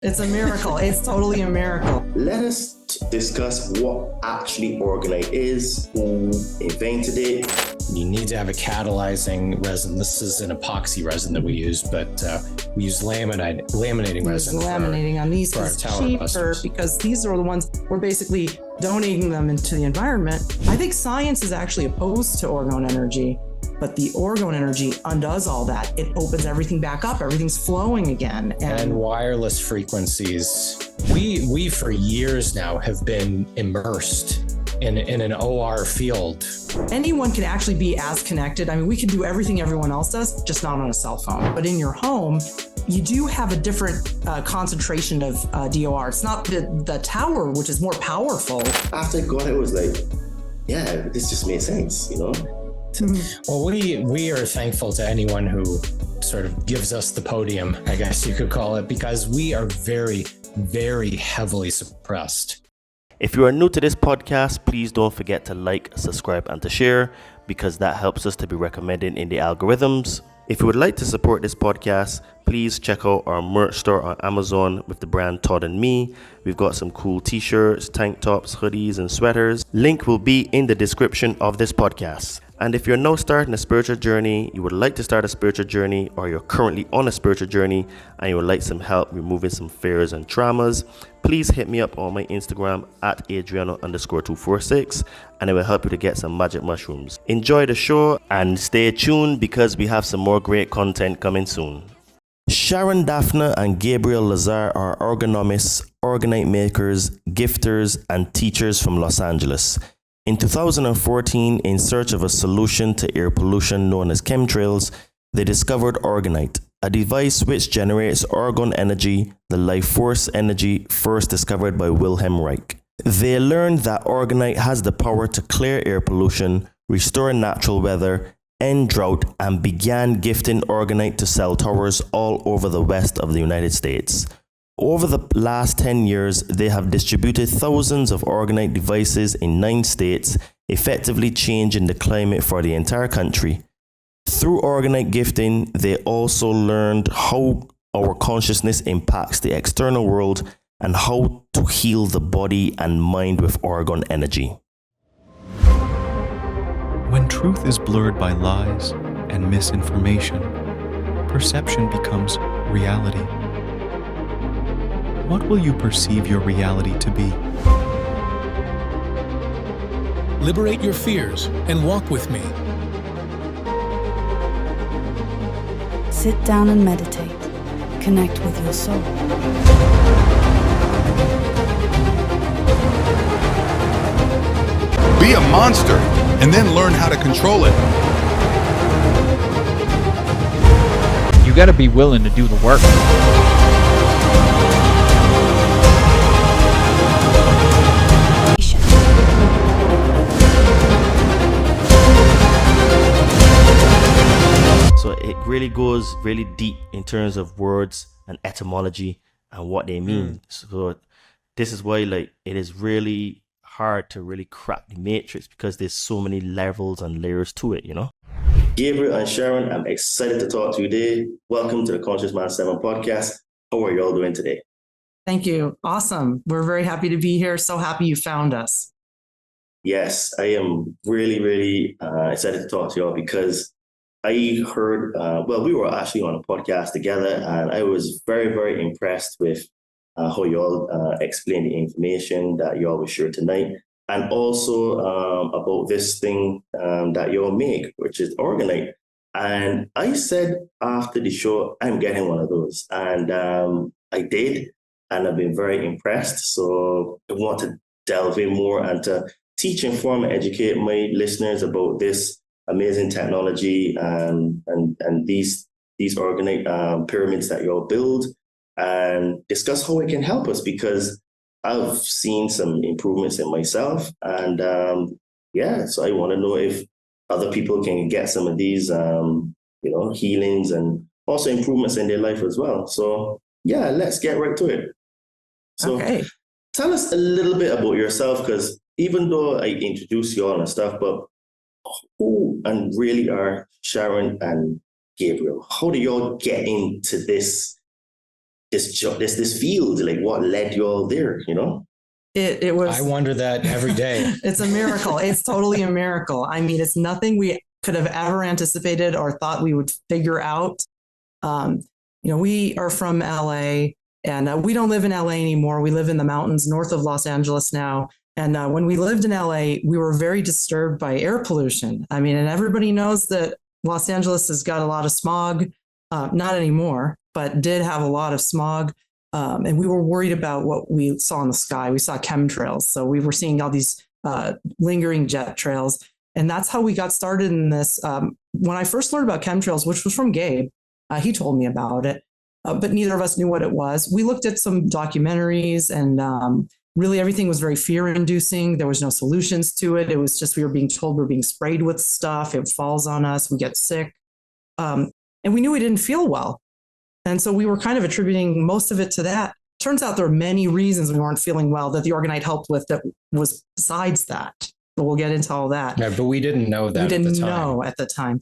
It's a miracle. It's totally a miracle. Let us discuss what actually orgonite is, who invented it. You need to have a catalyzing resin. This is an epoxy resin that we use, but we use laminating resin. Laminating on these is cheaper because these are the ones we're basically donating them into the environment. I think science is actually opposed to orgone energy, but the orgone energy undoes all that. It opens everything back up. Everything's flowing again. And wireless frequencies. We for years now have been immersed in an OR field. Anyone can actually be as connected. I mean, we can do everything everyone else does, just not on a cell phone. But in your home, you do have a different concentration of DOR. It's not the tower, which is more powerful. After I got it, was like, yeah, this just made sense, you know? Well, we are thankful to anyone who sort of gives us the podium, I guess you could call it, because we are very, very heavily suppressed. If you are new to this podcast, please don't forget to like, subscribe, and to share, because that helps us to be recommended in the algorithms. If you would like to support this podcast, please check out our merch store on Amazon with the brand Todd and Me. We've got some cool t-shirts, tank tops, hoodies, and sweaters. Link will be in the description of this podcast. And if you're now starting a spiritual journey, you would like to start a spiritual journey, or you're currently on a spiritual journey and you would like some help removing some fears and traumas, please hit me up on my Instagram at Adriano_246 and it will help you to get some magic mushrooms. Enjoy the show and stay tuned because we have some more great content coming soon. Sharon Daphna and Gabriel Lazar are orgonomists, orgonite makers, gifters, and teachers from Los Angeles. In 2014, in search of a solution to air pollution known as chemtrails, they discovered orgonite, a device which generates orgone energy, the life force energy first discovered by Wilhelm Reich. They learned that orgonite has the power to clear air pollution, restore natural weather, end drought, and began gifting orgonite to cell towers all over the west of the United States. Over the last 10 years, they have distributed thousands of orgonite devices in 9 states, effectively changing the climate for the entire country. Through orgonite gifting, they also learned how our consciousness impacts the external world and how to heal the body and mind with orgone energy. When truth is blurred by lies and misinformation, perception becomes reality. What will you perceive your reality to be? Liberate your fears and walk with me. Sit down and meditate. Connect with your soul. Be a monster and then learn how to control it. You gotta be willing to do the work. So it really goes really deep in terms of words and etymology and what they mean. So this is why it is really hard to really crack the matrix because there's so many levels and layers to it, you know? Gabriel and Sharon, I'm excited to talk to you today. Welcome to the Conscious Man 7 podcast. How are y'all doing today? Thank you. Awesome. We're very happy to be here. So happy you found us. Yes, I am really, really excited to talk to y'all because I heard, we were actually on a podcast together and I was very, very impressed with how y'all explain the information that y'all will share tonight. And also about this thing that y'all make, which is orgonite. And I said after the show, I'm getting one of those. And I did. And I've been very impressed. So I want to delve in more and to teach, inform, and educate my listeners about this amazing technology and these orgonite pyramids that y'all build and discuss how it can help us because I've seen some improvements in myself. And so I want to know if other people can get some of these, healings and also improvements in their life as well. So yeah, let's get right to it. So Okay. Tell us a little bit about yourself, because even though I introduced you all and stuff, but who and really are Sharon and Gabriel? How do y'all get into this this field? Like, what led you all there? It was. I wonder that every day. It's a miracle. It's totally a miracle. I mean, it's nothing we could have ever anticipated or thought we would figure out. We are from LA, and we don't live in LA anymore. We live in the mountains north of Los Angeles now. And when we lived in LA, we were very disturbed by air pollution. I mean, and everybody knows that Los Angeles has got a lot of smog, not anymore, but did have a lot of smog. And we were worried about what we saw in the sky. We saw chemtrails. So we were seeing all these lingering jet trails. And that's how we got started in this. When I first learned about chemtrails, which was from Gabe, he told me about it, but neither of us knew what it was. We looked at some documentaries, and really everything was very fear-inducing. There was no solutions to it. It was just we were being told we're being sprayed with stuff. It falls on us. We get sick. And we knew we didn't feel well. And so we were kind of attributing most of it to that. Turns out there are many reasons we weren't feeling well that the orgonite helped with that was besides that. But we'll get into all that. Yeah, but we didn't know that. We didn't know at the time.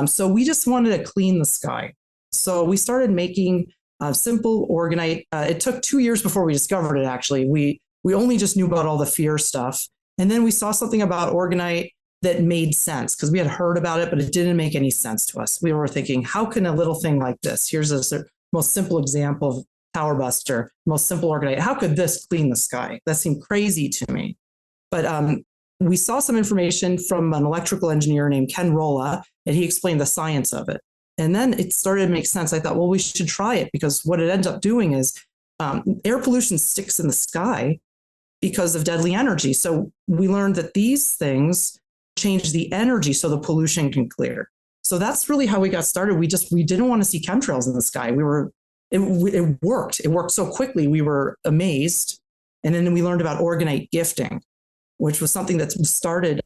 So we just wanted to clean the sky. So we started making simple orgonite. It took 2 years before we discovered it, actually. We only just knew about all the fear stuff. And then we saw something about orgonite that made sense because we had heard about it, but it didn't make any sense to us. We were thinking, how can a little thing like this, here's a most simple example of Power Buster, most simple orgonite, how could this clean the sky? That seemed crazy to me. But we saw some information from an electrical engineer named Ken Rolla, and he explained the science of it. And then it started to make sense. I thought, well, we should try it because what it ends up doing is air pollution sticks in the sky because of deadly energy. So we learned that these things change the energy so the pollution can clear. So that's really how we got started. We didn't want to see chemtrails in the sky. It worked. It worked so quickly. We were amazed. And then we learned about orgonite gifting, which was something that started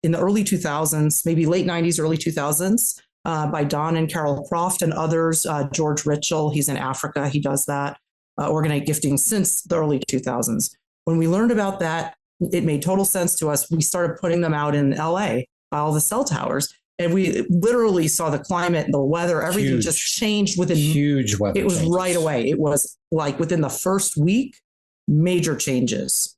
in the early 2000s, maybe late 90s, early 2000s, by Don and Carol Croft and others. George Ritchell, he's in Africa. He does that orgonite gifting since the early 2000s. When we learned about that, it made total sense to us. We started putting them out in LA, all the cell towers. And we literally saw the climate, the weather, everything just changed within huge weather. It was changes. right away. It was like within the first week, major changes.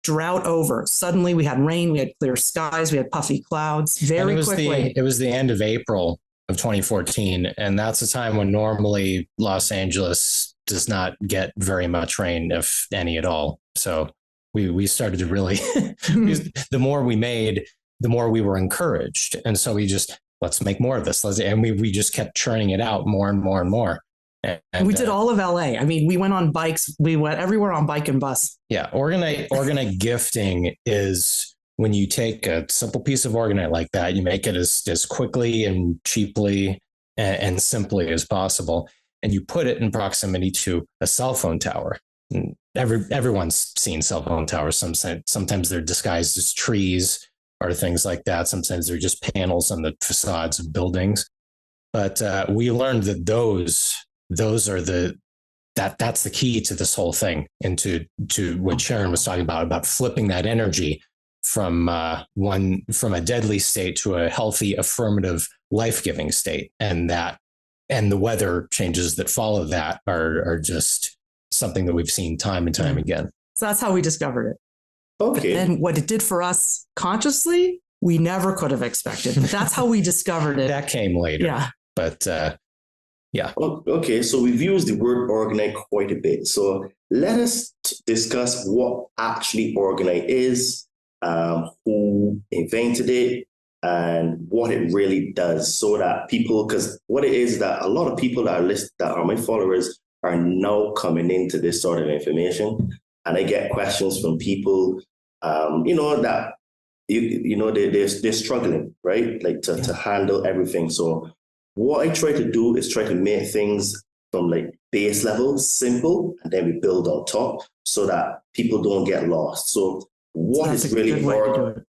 Drought over. Suddenly we had rain, we had clear skies, we had puffy clouds very quickly. It was the end of April of 2014. And that's a time when normally Los Angeles does not get very much rain, if any at all. So we started to really, the more we made, the more we were encouraged. And so we just, let's make more of this. And we just kept churning it out more and more and more. And we did all of LA. I mean, we went on bikes. We went everywhere on bike and bus. Yeah. Orgonite gifting is when you take a simple piece of orgonite like that, you make it as quickly and cheaply and simply as possible. And you put it in proximity to a cell phone tower. And everyone's seen cell phone towers. Sometimes they're disguised as trees or things like that. Sometimes they're just panels on the facades of buildings. But we learned that those are that's the key to this whole thing, and to what Sharon was talking about flipping that energy from a deadly state to a healthy, affirmative, life-giving state. And the weather changes that follow that are just something that we've seen time and time again. So that's how we discovered it. Okay. And what it did for us consciously, we never could have expected. But that's how we discovered it. That came later. Yeah. But yeah. Okay, so we've used the word orgonite quite a bit. So let us discuss what actually orgonite is, who invented it, and what it really does, so that people, because what it is that a lot of people that are my followers are now coming into this sort of information, and I get questions from people, that they're struggling, right, like to handle everything. So what I try to do is try to make things from like base level simple, and then we build on top so that people don't get lost. So what is really orgonite?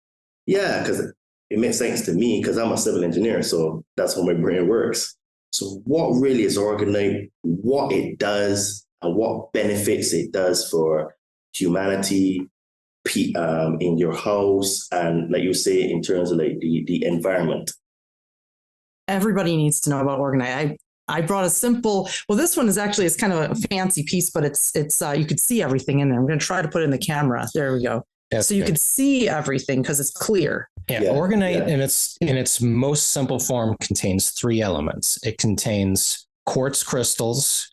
Yeah, because it makes sense to me because I'm a civil engineer, so that's how my brain works. So what really is orgonite, what it does, and what benefits it does for humanity in your house, and like you say, in terms of like the environment? Everybody needs to know about orgonite. I brought a simple, well, this one is actually, it's kind of a fancy piece, but it's you could see everything in there. I'm going to try to put it in the camera. There we go. That's so you good. could see everything because it's clear. Yeah, orgonite in its most simple form contains 3 elements. It contains quartz crystals.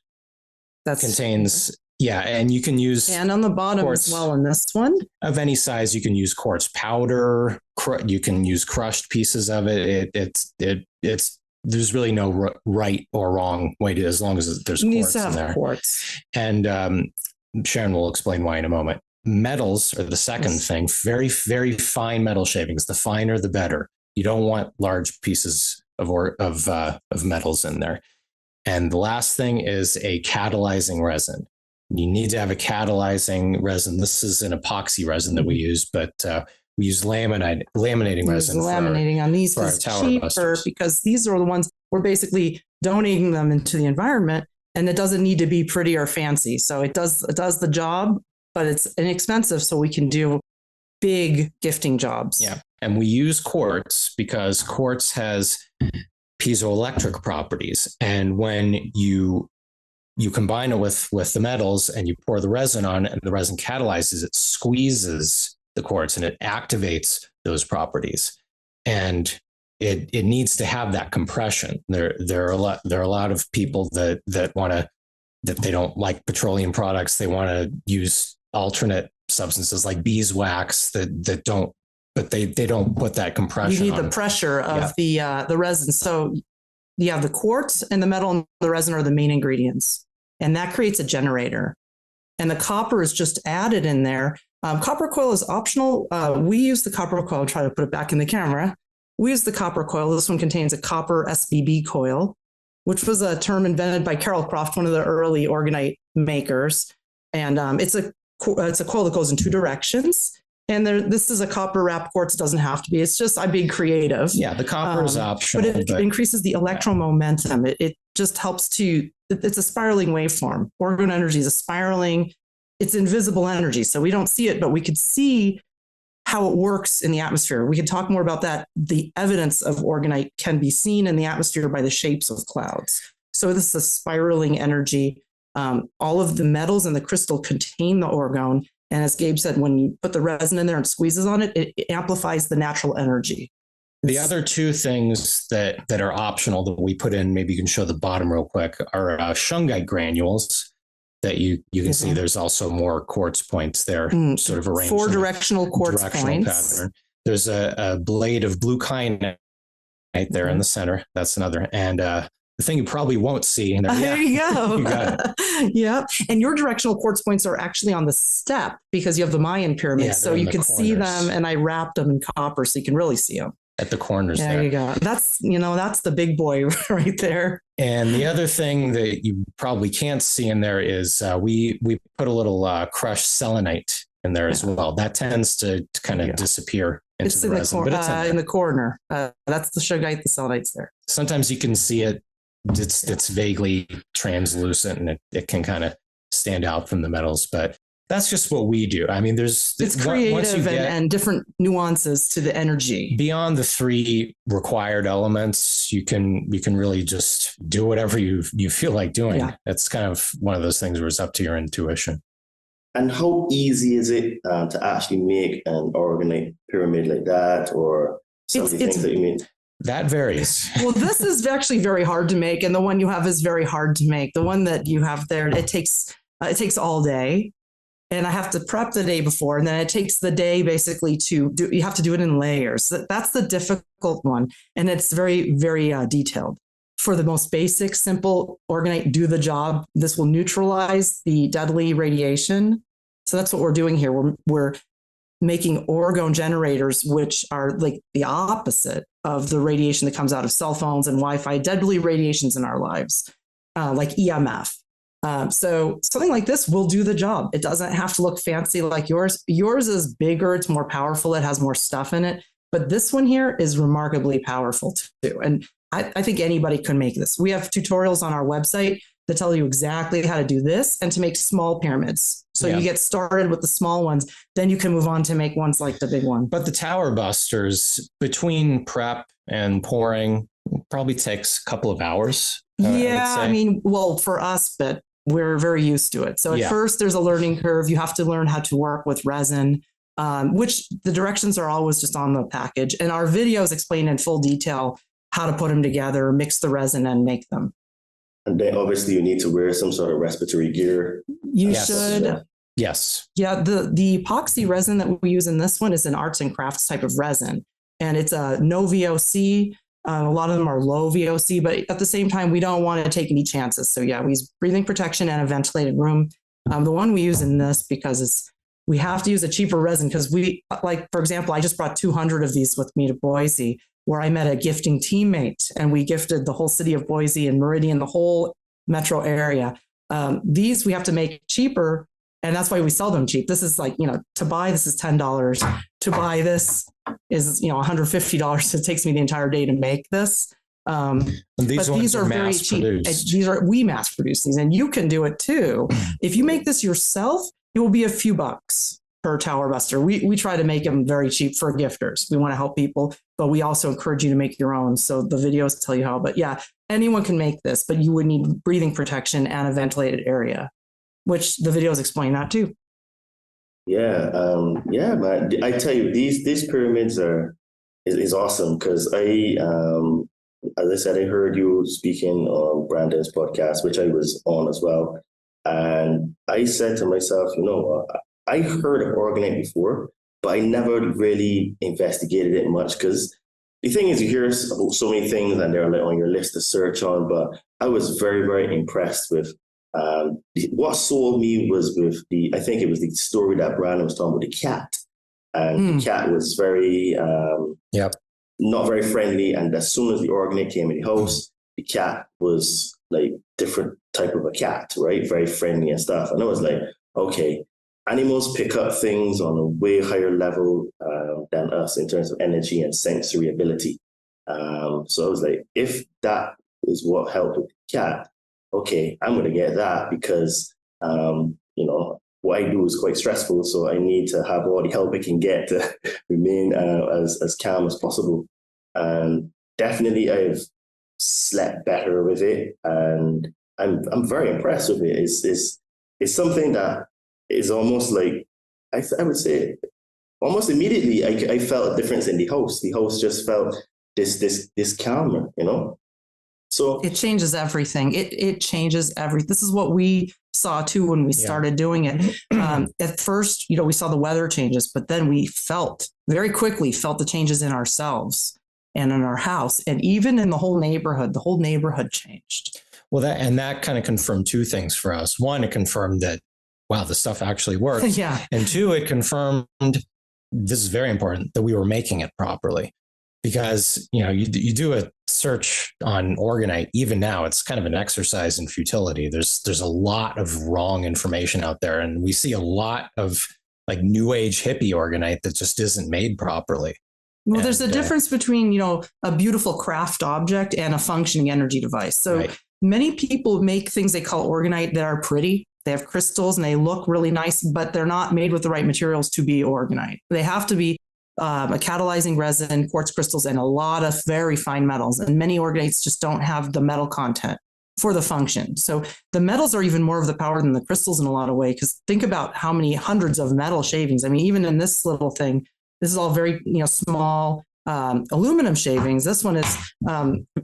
And you can use, and on the bottom quartz, as well in this one, of any size. You can use quartz powder. You can use crushed pieces of it. It's there's really no right or wrong way to, as long as there's quartz in there. Quartz. And Sharon will explain why in a moment. Metals are the second thing. Very, very fine metal shavings. The finer, the better. You don't want large pieces of metals in there. And the last thing is a catalyzing resin. You need to have a catalyzing resin. This is an epoxy resin that we use, but we use laminating resin. Laminating on these is cheaper because these are the ones we're basically donating them into the environment, and it doesn't need to be pretty or fancy. So it does the job, but it's inexpensive, so we can do big gifting jobs. Yeah, and we use quartz because quartz has piezoelectric properties, and when you combine it with the metals and you pour the resin on, and the resin catalyzes, it squeezes the quartz and it activates those properties, and it needs to have that compression. There are a lot of people that they don't like petroleum products. They want to use alternate substances like beeswax that don't put that compression. You need the pressure of the resin. So the quartz and the metal and the resin are the main ingredients, and that creates a generator. And the copper is just added in there. Copper coil is optional. We use the copper coil. I'll try to put it back in the camera. We use the copper coil. This one contains a copper SBB coil, which was a term invented by Carol Croft, one of the early orgonite makers. And it's a coil that goes in 2 directions. And this is a copper wrapped quartz. It doesn't have to be. It's just, I'm being creative. Yeah, the copper is optional. But it increases the electromomentum. It just helps it's a spiraling waveform. Orgone energy is a spiraling, it's invisible energy. So we don't see it, but we could see how it works in the atmosphere. We can talk more about that. The evidence of orgonite can be seen in the atmosphere by the shapes of clouds. So this is a spiraling energy. All of the metals in the crystal contain the orgone. And as Gabe said, when you put the resin in there and squeezes on it, it amplifies the natural energy. The other 2 things that are optional that we put in, maybe you can show the bottom real quick, are shungite granules that you can see. There's also more quartz points there, sort of arranged. 4 directional quartz points. Pattern. There's a blade of blue kyanite there in the center. That's another. And the thing you probably won't see. There you go. You got it. Yeah. And your directional quartz points are actually on the step because you have the Mayan pyramids. So you can see them, and I wrapped them in copper so you can really see them. At the corners there. There you go. That's the big boy right there. And the other thing that you probably can't see in there is we put a little crushed selenite in there as well. That tends to kind of disappear into the resin. But it's in the corner. That's the shungite, the selenite's there. Sometimes you can see it. It's vaguely translucent, and it can kind of stand out from the metals, but that's just what we do. I mean, it's creative and different nuances to the energy. Beyond the 3 required elements, you can really just do whatever you feel like doing. Yeah. It's kind of one of those things where it's up to your intuition. And how easy is it to actually make an orgonite pyramid like that, or some of the things that you mean? That varies. Well, this is actually very hard to make, and the one you have is very hard to make. The one that you have there, it takes all day, and I have to prep the day before, and then it takes the day basically to do. You have to do it in layers. That's the difficult one, and it's very, very detailed. For the most basic, simple orgonite, do the job. This will neutralize the deadly radiation. So that's what we're doing here. We're making orgone generators, which are like the opposite of the radiation that comes out of cell phones and Wi-Fi, deadly radiations in our lives, like EMF. So something like this will do the job. It doesn't have to look fancy like yours. Yours is bigger, it's more powerful, it has more stuff in it. But this one here is remarkably powerful too. And I think anybody can make this. We have tutorials on our website that tell you exactly how to do this and to make small pyramids. So you get started with the small ones, then you can move on to make ones like the big one. But the tower busters, between prep and pouring, probably takes a couple of hours. Yeah, I mean, well, for us, but we're very used to it. So at first, there's a learning curve. You have to learn how to work with resin, which the directions are always just on the package. And our videos explain in full detail how to put them together, mix the resin, and make them. And then obviously you need to wear some sort of respiratory gear. You should. Yes. Yeah, the epoxy resin that we use in this one is an arts and crafts type of resin. And it's a no VOC. A lot of them are low VOC, but at the same time, we don't want to take any chances. So yeah, we use breathing protection and a ventilated room. The one we use in this because we have to use a cheaper resin because for example, I just brought 200 of these with me to Boise, where I met a gifting teammate, and we gifted the whole city of Boise and Meridian, the whole metro area. These we have to make cheaper, and that's why we sell them cheap. This is to buy this is $10. To buy this is $150. It takes me the entire day to make this. These are very cheap. We mass produce these, and you can do it too. If you make this yourself, it will be a few bucks per tower buster. We try to make them very cheap for gifters. We want to help people, but we also encourage you to make your own. So the videos tell you how. But yeah, anyone can make this, but you would need breathing protection and a ventilated area, which the videos explain that too. Yeah, man. I tell you, these pyramids is awesome because as I said, I heard you speaking on Brandon's podcast, which I was on as well, and I said to myself, I heard of orgonite before, but I never really investigated it much because the thing is, you hear so many things and they're on your list to search on, but I was very, very impressed with. What sold me was with I think it was the story that Brandon was talking about, the cat. And the cat was very, not very friendly. And as soon as the orgonite came in the house, the cat was like different type of a cat, right? Very friendly and stuff. And I was like, okay, animals pick up things on a way higher level than us in terms of energy and sensory ability. So I was like, if that is what helped with the cat, okay, I'm going to get that because, what I do is quite stressful. So I need to have all the help I can get to remain as calm as possible. And definitely I've slept better with it. And I'm very impressed with it. It's something that is almost like, I would say, almost immediately I felt a difference in the host. The host just felt this calmer, So it changes everything. It changes everything. This is what we saw too when we started doing it. At first, we saw the weather changes, but then we very quickly felt the changes in ourselves and in our house, and even in the whole neighborhood. The whole neighborhood changed. Well, that kind of confirmed two things for us. One, it confirmed that, wow, the stuff actually works. Yeah. And two, it confirmed, this is very important, that we were making it properly. Because, you do a search on orgonite, even now, it's kind of an exercise in futility. There's a lot of wrong information out there. And we see a lot of like new age hippie orgonite that just isn't made properly. Well, there's a difference between, a beautiful craft object and a functioning energy device. So many people make things they call orgonite that are pretty. They have crystals and they look really nice, but they're not made with the right materials to be orgonite. They have to be a catalyzing resin, quartz crystals, and a lot of very fine metals. And many orgonites just don't have the metal content for the function. So the metals are even more of the power than the crystals in a lot of ways, because think about how many hundreds of metal shavings. I mean, even in this little thing, this is all very small aluminum shavings. This one is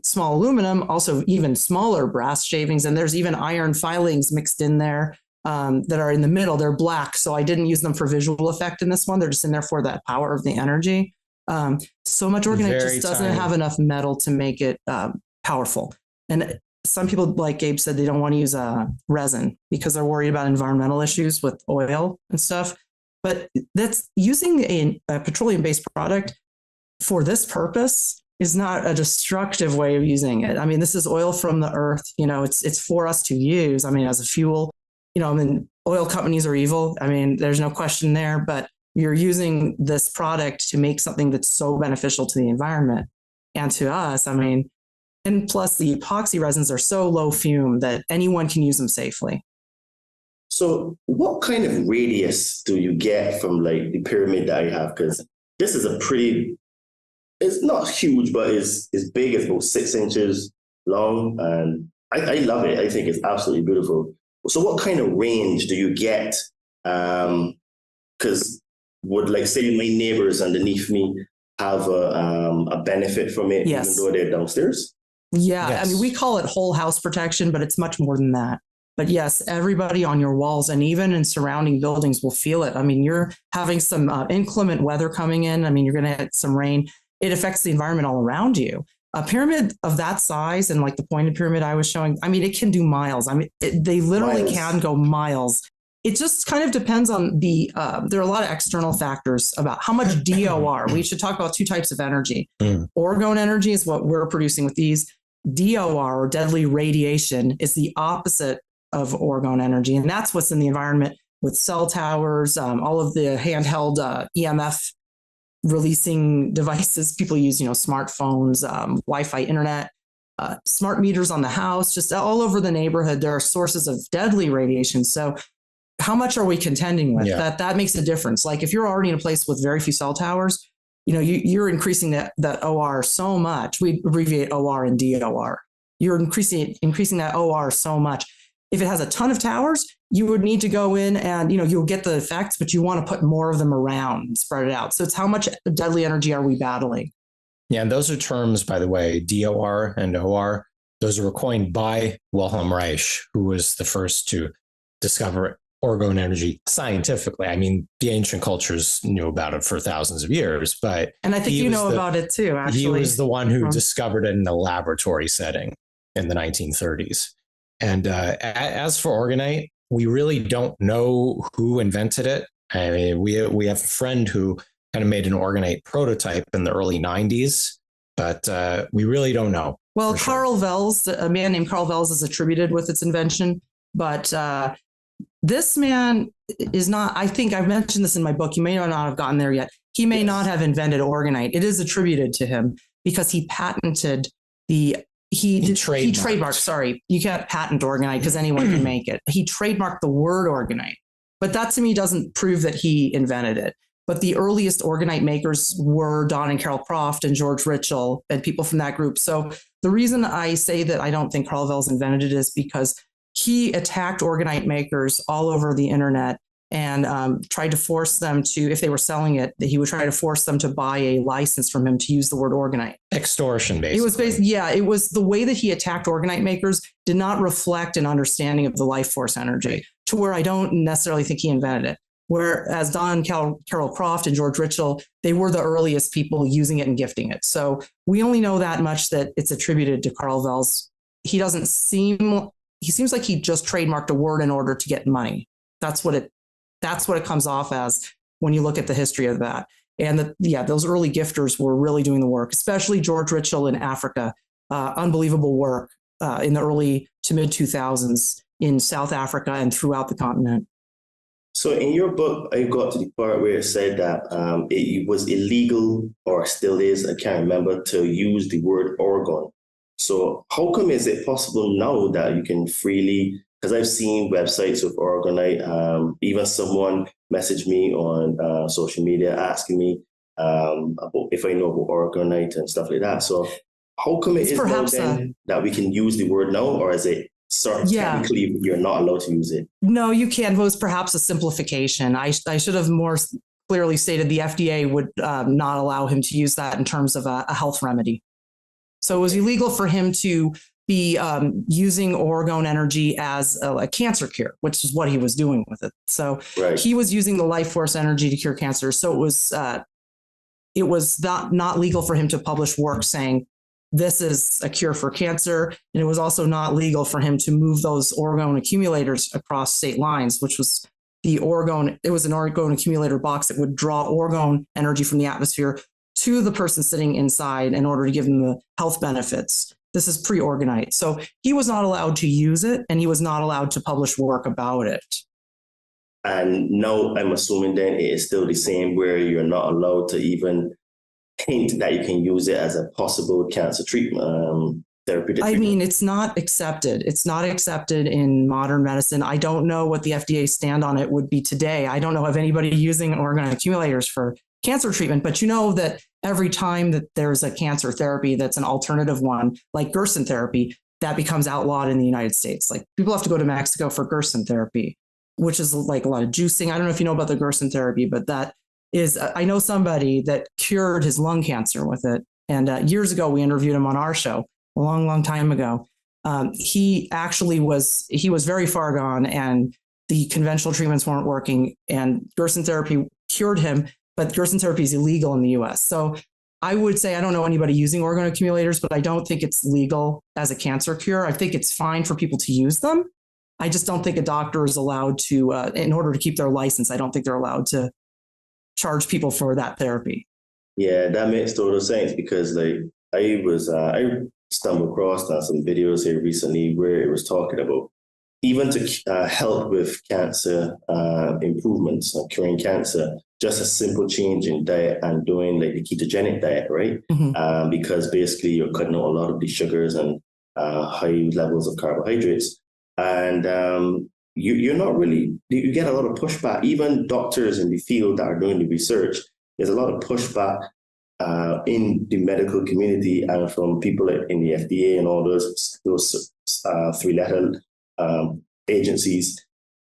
small aluminum, also even smaller brass shavings. And there's even iron filings mixed in there. That are in the middle. They're black. So I didn't use them for visual effect in this one. They're just in there for that power of the energy. So much orgonite just doesn't have enough metal to make it powerful. And some people, like Gabe said, they don't want to use resin because they're worried about environmental issues with oil and stuff. But that's using a petroleum-based product for this purpose is not a destructive way of using it. I mean, this is oil from the earth. It's for us to use. I mean, as a fuel. Oil companies are evil. I mean, there's no question there, but you're using this product to make something that's so beneficial to the environment and to us. I mean, and plus the epoxy resins are so low fume that anyone can use them safely. So what kind of radius do you get from like the pyramid that I have? Because this is it's not huge, but it's big. It's about 6 inches long. And I love it. I think it's absolutely beautiful. So what kind of range do you get? Because would, like, say my neighbors underneath me have a benefit from it, Yes. even though they're downstairs? Yeah. Yes. I mean, we call it whole house protection, but it's much more than that. But yes, everybody on your walls and even in surrounding buildings will feel it. I mean, you're having some inclement weather coming in. I mean, you're going to get some rain. It affects the environment all around you. A pyramid of that size and like the pointed pyramid I was showing, I mean, it can do miles. I mean, they literally can go miles. It just kind of depends on there are a lot of external factors about how much DOR. We should talk about two types of energy. Orgone energy is what we're producing with these. DOR, or deadly radiation, is the opposite of orgone energy. And that's what's in the environment with cell towers, all of the handheld EMF releasing devices. People use, smartphones, Wi-Fi, internet, smart meters on the house, just all over the neighborhood. There are sources of deadly radiation. So how much are we contending with? Yeah. That makes a difference. Like if you're already in a place with very few cell towers, you're increasing that OR so much. We abbreviate OR and DOR. You're increasing that OR so much. If it has a ton of towers, you would need to go in and, you'll get the effects, but you want to put more of them around and spread it out. So it's how much deadly energy are we battling? Yeah. And those are terms, by the way, DOR and OR. Those were coined by Wilhelm Reich, who was the first to discover orgone energy scientifically. I mean, the ancient cultures knew about it for thousands of years, and I think you know about it too, actually. He was the one who discovered it in a laboratory setting in the 1930s. And as for orgonite, we really don't know who invented it. I mean, we have a friend who kind of made an orgonite prototype in the early 90s, but we really don't know. Well, Carl Wells, a man named Carl Wells, is attributed with its invention, but this man is not, I think I've mentioned this in my book. You may not have gotten there yet. He may not have invented orgonite. It is attributed to him because he patented he trademarked, sorry, you can't patent orgonite because anyone can make it. He trademarked the word orgonite, but that to me doesn't prove that he invented it. But the earliest orgonite makers were Don and Carol Croft and George Ritchell and people from that group. So the reason I say that I don't think Carl Wells invented it is because he attacked orgonite makers all over the internet and tried to force them to, if they were selling it, he would try to force them to buy a license from him to use the word orgonite. Extortion, basically. It was the way that he attacked orgonite makers did not reflect an understanding of the life force energy, to where I don't necessarily think he invented it. Whereas Don, Carol Croft, and George Ritchell, they were the earliest people using it and gifting it. So we only know that much, that it's attributed to Carl Wells. He seems like he just trademarked a word in order to get money. That's what it comes off as when you look at the history of that. And those early gifters were really doing the work, especially George Ritchell in Africa. Unbelievable work in the early to mid 2000s in South Africa and throughout the continent. So in your book, I got to the part where it said that it was illegal, or still is, I can't remember, to use the word orgone. So how come is it possible now that you can freely, because I've seen websites with orgonite, even someone messaged me on social media asking me about if I know about orgonite and stuff like that. So how come it is now then that we can use the word now, or is it technically you're not allowed to use it? No, you can. It was perhaps a simplification. I should have more clearly stated the FDA would not allow him to use that in terms of a health remedy. So it was illegal for him to be using orgone energy as a cancer cure, which is what he was doing with it. So he was using the life force energy to cure cancer. So it was not legal for him to publish work saying this is a cure for cancer. And it was also not legal for him to move those orgone accumulators across state lines, which was it was an orgone accumulator box that would draw orgone energy from the atmosphere to the person sitting inside in order to give them the health benefits. This is pre-orgonite. So he was not allowed to use it, and he was not allowed to publish work about it. And now I'm assuming then it is still the same, where you're not allowed to even hint that you can use it as a possible cancer treatment, therapeutic treatment. I mean, it's not accepted. It's not accepted in modern medicine. I don't know what the FDA stand on it would be today. I don't know of anybody using orgone accumulators for cancer treatment, but you know that every time that there's a cancer therapy that's an alternative one, like Gerson therapy, that becomes outlawed in the United States. Like people have to go to Mexico for Gerson therapy, which is like a lot of juicing. I don't know if you know about the Gerson therapy, but that is, I know somebody that cured his lung cancer with it. And years ago, we interviewed him on our show a long, long time ago. He was very far gone and the conventional treatments weren't working and Gerson therapy cured him, but Gerson therapy is illegal in the US. So I would say, I don't know anybody using orgone accumulators, but I don't think it's legal as a cancer cure. I think it's fine for people to use them. I just don't think a doctor is allowed to, in order to keep their license, I don't think they're allowed to charge people for that therapy. Yeah, that makes total sense because like I stumbled across some videos here recently where it was talking about even to help with cancer improvements, curing cancer, just a simple change in diet and doing like the ketogenic diet, right? Mm-hmm. Because basically you're cutting out a lot of the sugars and high levels of carbohydrates. And you're not really, you get a lot of pushback. Even doctors in the field that are doing the research, there's a lot of pushback in the medical community and from people in the FDA and all those three-letter agencies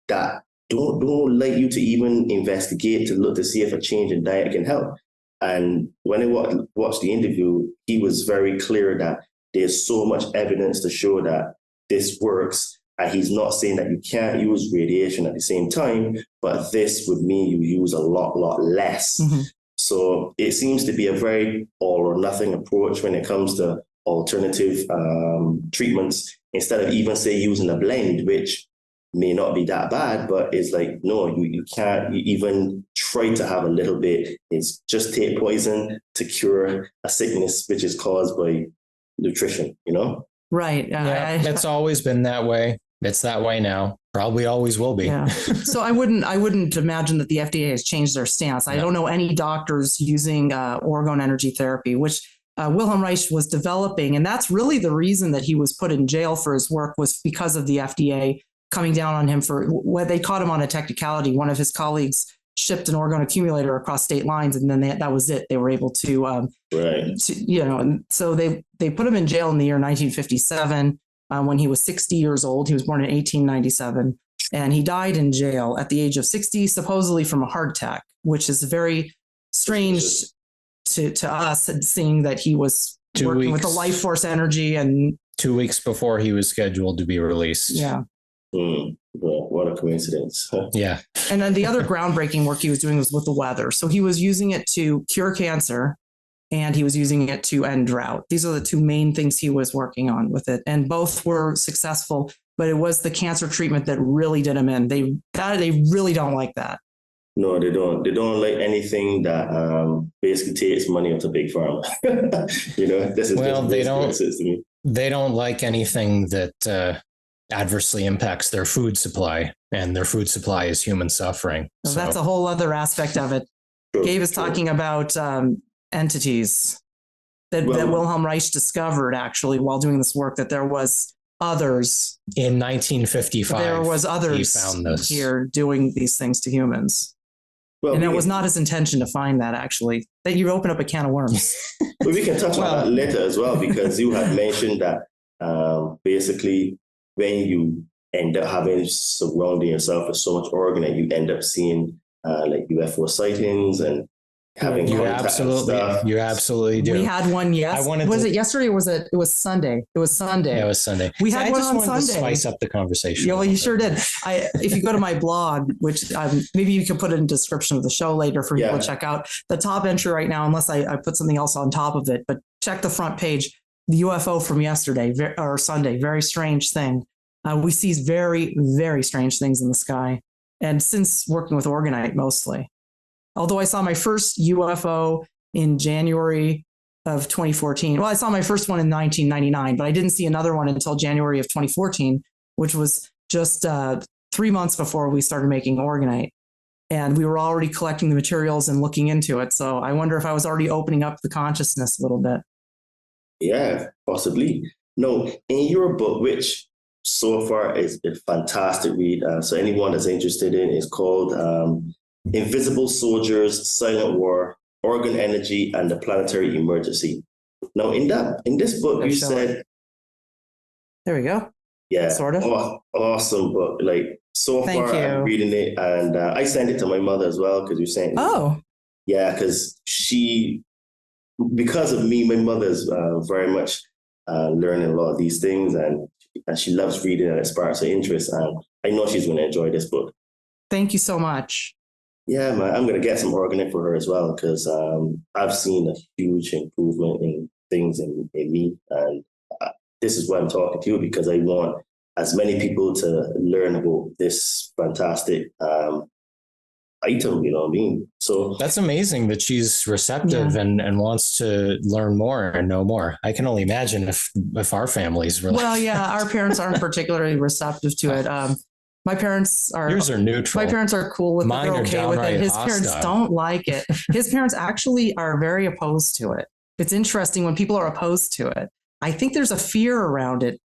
that don't like you to even investigate to look to see if a change in diet can help. And when I watched the interview, he was very clear that there's so much evidence to show that this works. And he's not saying that you can't use radiation at the same time, but this would mean you use a lot less. Mm-hmm. So it seems to be a very all or nothing approach when it comes to alternative treatments, instead of even say using a blend, which may not be that bad, but it's like, no, you can't even try to have a little bit. It's just take poison to cure a sickness which is caused by nutrition, you know? Right. It's always been that way. It's that way now. Probably always will be. Yeah. So I wouldn't imagine that the FDA has changed their stance. I don't know any doctors using orgone energy therapy, which Wilhelm Reich was developing. And that's really the reason that he was put in jail for his work, was because of the FDA coming down on him for what they caught him on a technicality. One of his colleagues shipped an orgone accumulator across state lines, and then that was it. They were able to, and so they put him in jail in the year 1957 when he was 60 years old. He was born in 1897, and he died in jail at the age of 60, supposedly from a heart attack, which is very strange to us, seeing that he was working with the life force energy. And 2 weeks before he was scheduled to be released. Yeah. Well, what a coincidence. Yeah. And then the other groundbreaking work he was doing was with the weather. So he was using it to cure cancer, and he was using it to end drought. These are the two main things he was working on with it. And both were successful, but it was the cancer treatment that really did him in. They really don't like that. No, they don't. They don't like anything that basically takes money out of big pharma. This is they don't like anything that adversely impacts their food supply, and their food supply is human suffering. So that's a whole other aspect of it. Gabe is talking about entities that Wilhelm Reich discovered actually while doing this work, that there was others. In 1955, there was others he found this here doing these things to humans. And it was not his intention to find that, actually. That you open up a can of worms. But we can touch on that later as well, because you had mentioned that basically when you end up surrounding yourself with so much orgonite, you end up seeing like UFO sightings and having you absolutely do. We had one. Yes. Was it yesterday or was it was Sunday? It was Sunday. Yeah, it was Sunday. We had one on Sunday. To spice up the conversation. Yeah, well, you sure did. If you go to my blog, which maybe you can put it in the description of the show later for people to check out, the top entry right now, unless I put something else on top of it, but check the front page, the UFO from yesterday or Sunday, very strange thing. We see very, very strange things in the sky. And since working with orgonite mostly, although I saw my first UFO in January of 2014. Well, I saw my first one in 1999, but I didn't see another one until January of 2014, which was just 3 months before we started making orgonite. And we were already collecting the materials and looking into it. So I wonder if I was already opening up the consciousness a little bit. Yeah, possibly. No, in your book, which so far is a fantastic read. So anyone that's interested in, it's called Invisible Soldiers, Silent War, Orgone Energy, and the Planetary Emergency. Now, in this book, you said There we go. Yeah. Sort of. Awesome book. Like, so Thank far, you. I'm reading it, and I sent it to my mother as well, because you sent it. Oh. Yeah, because because of me, my mother's very much learning a lot of these things, and she loves reading, and it sparks her interest, and I know she's going to enjoy this book. Thank you so much. Yeah, man, I'm going to get some Orgonite for her as well, because I've seen a huge improvement in things in me, and this is why I'm talking to you, because I want as many people to learn about this fantastic item, you know what I mean? So that's amazing that she's receptive and wants to learn more and know more. I can only imagine if our families were well, yeah, our parents aren't particularly receptive to it. My parents are. Yours are neutral. My parents are cool with it. They're okay with it. His parents don't like it. His parents actually are very opposed to it. It's interesting when people are opposed to it. I think there's a fear around it.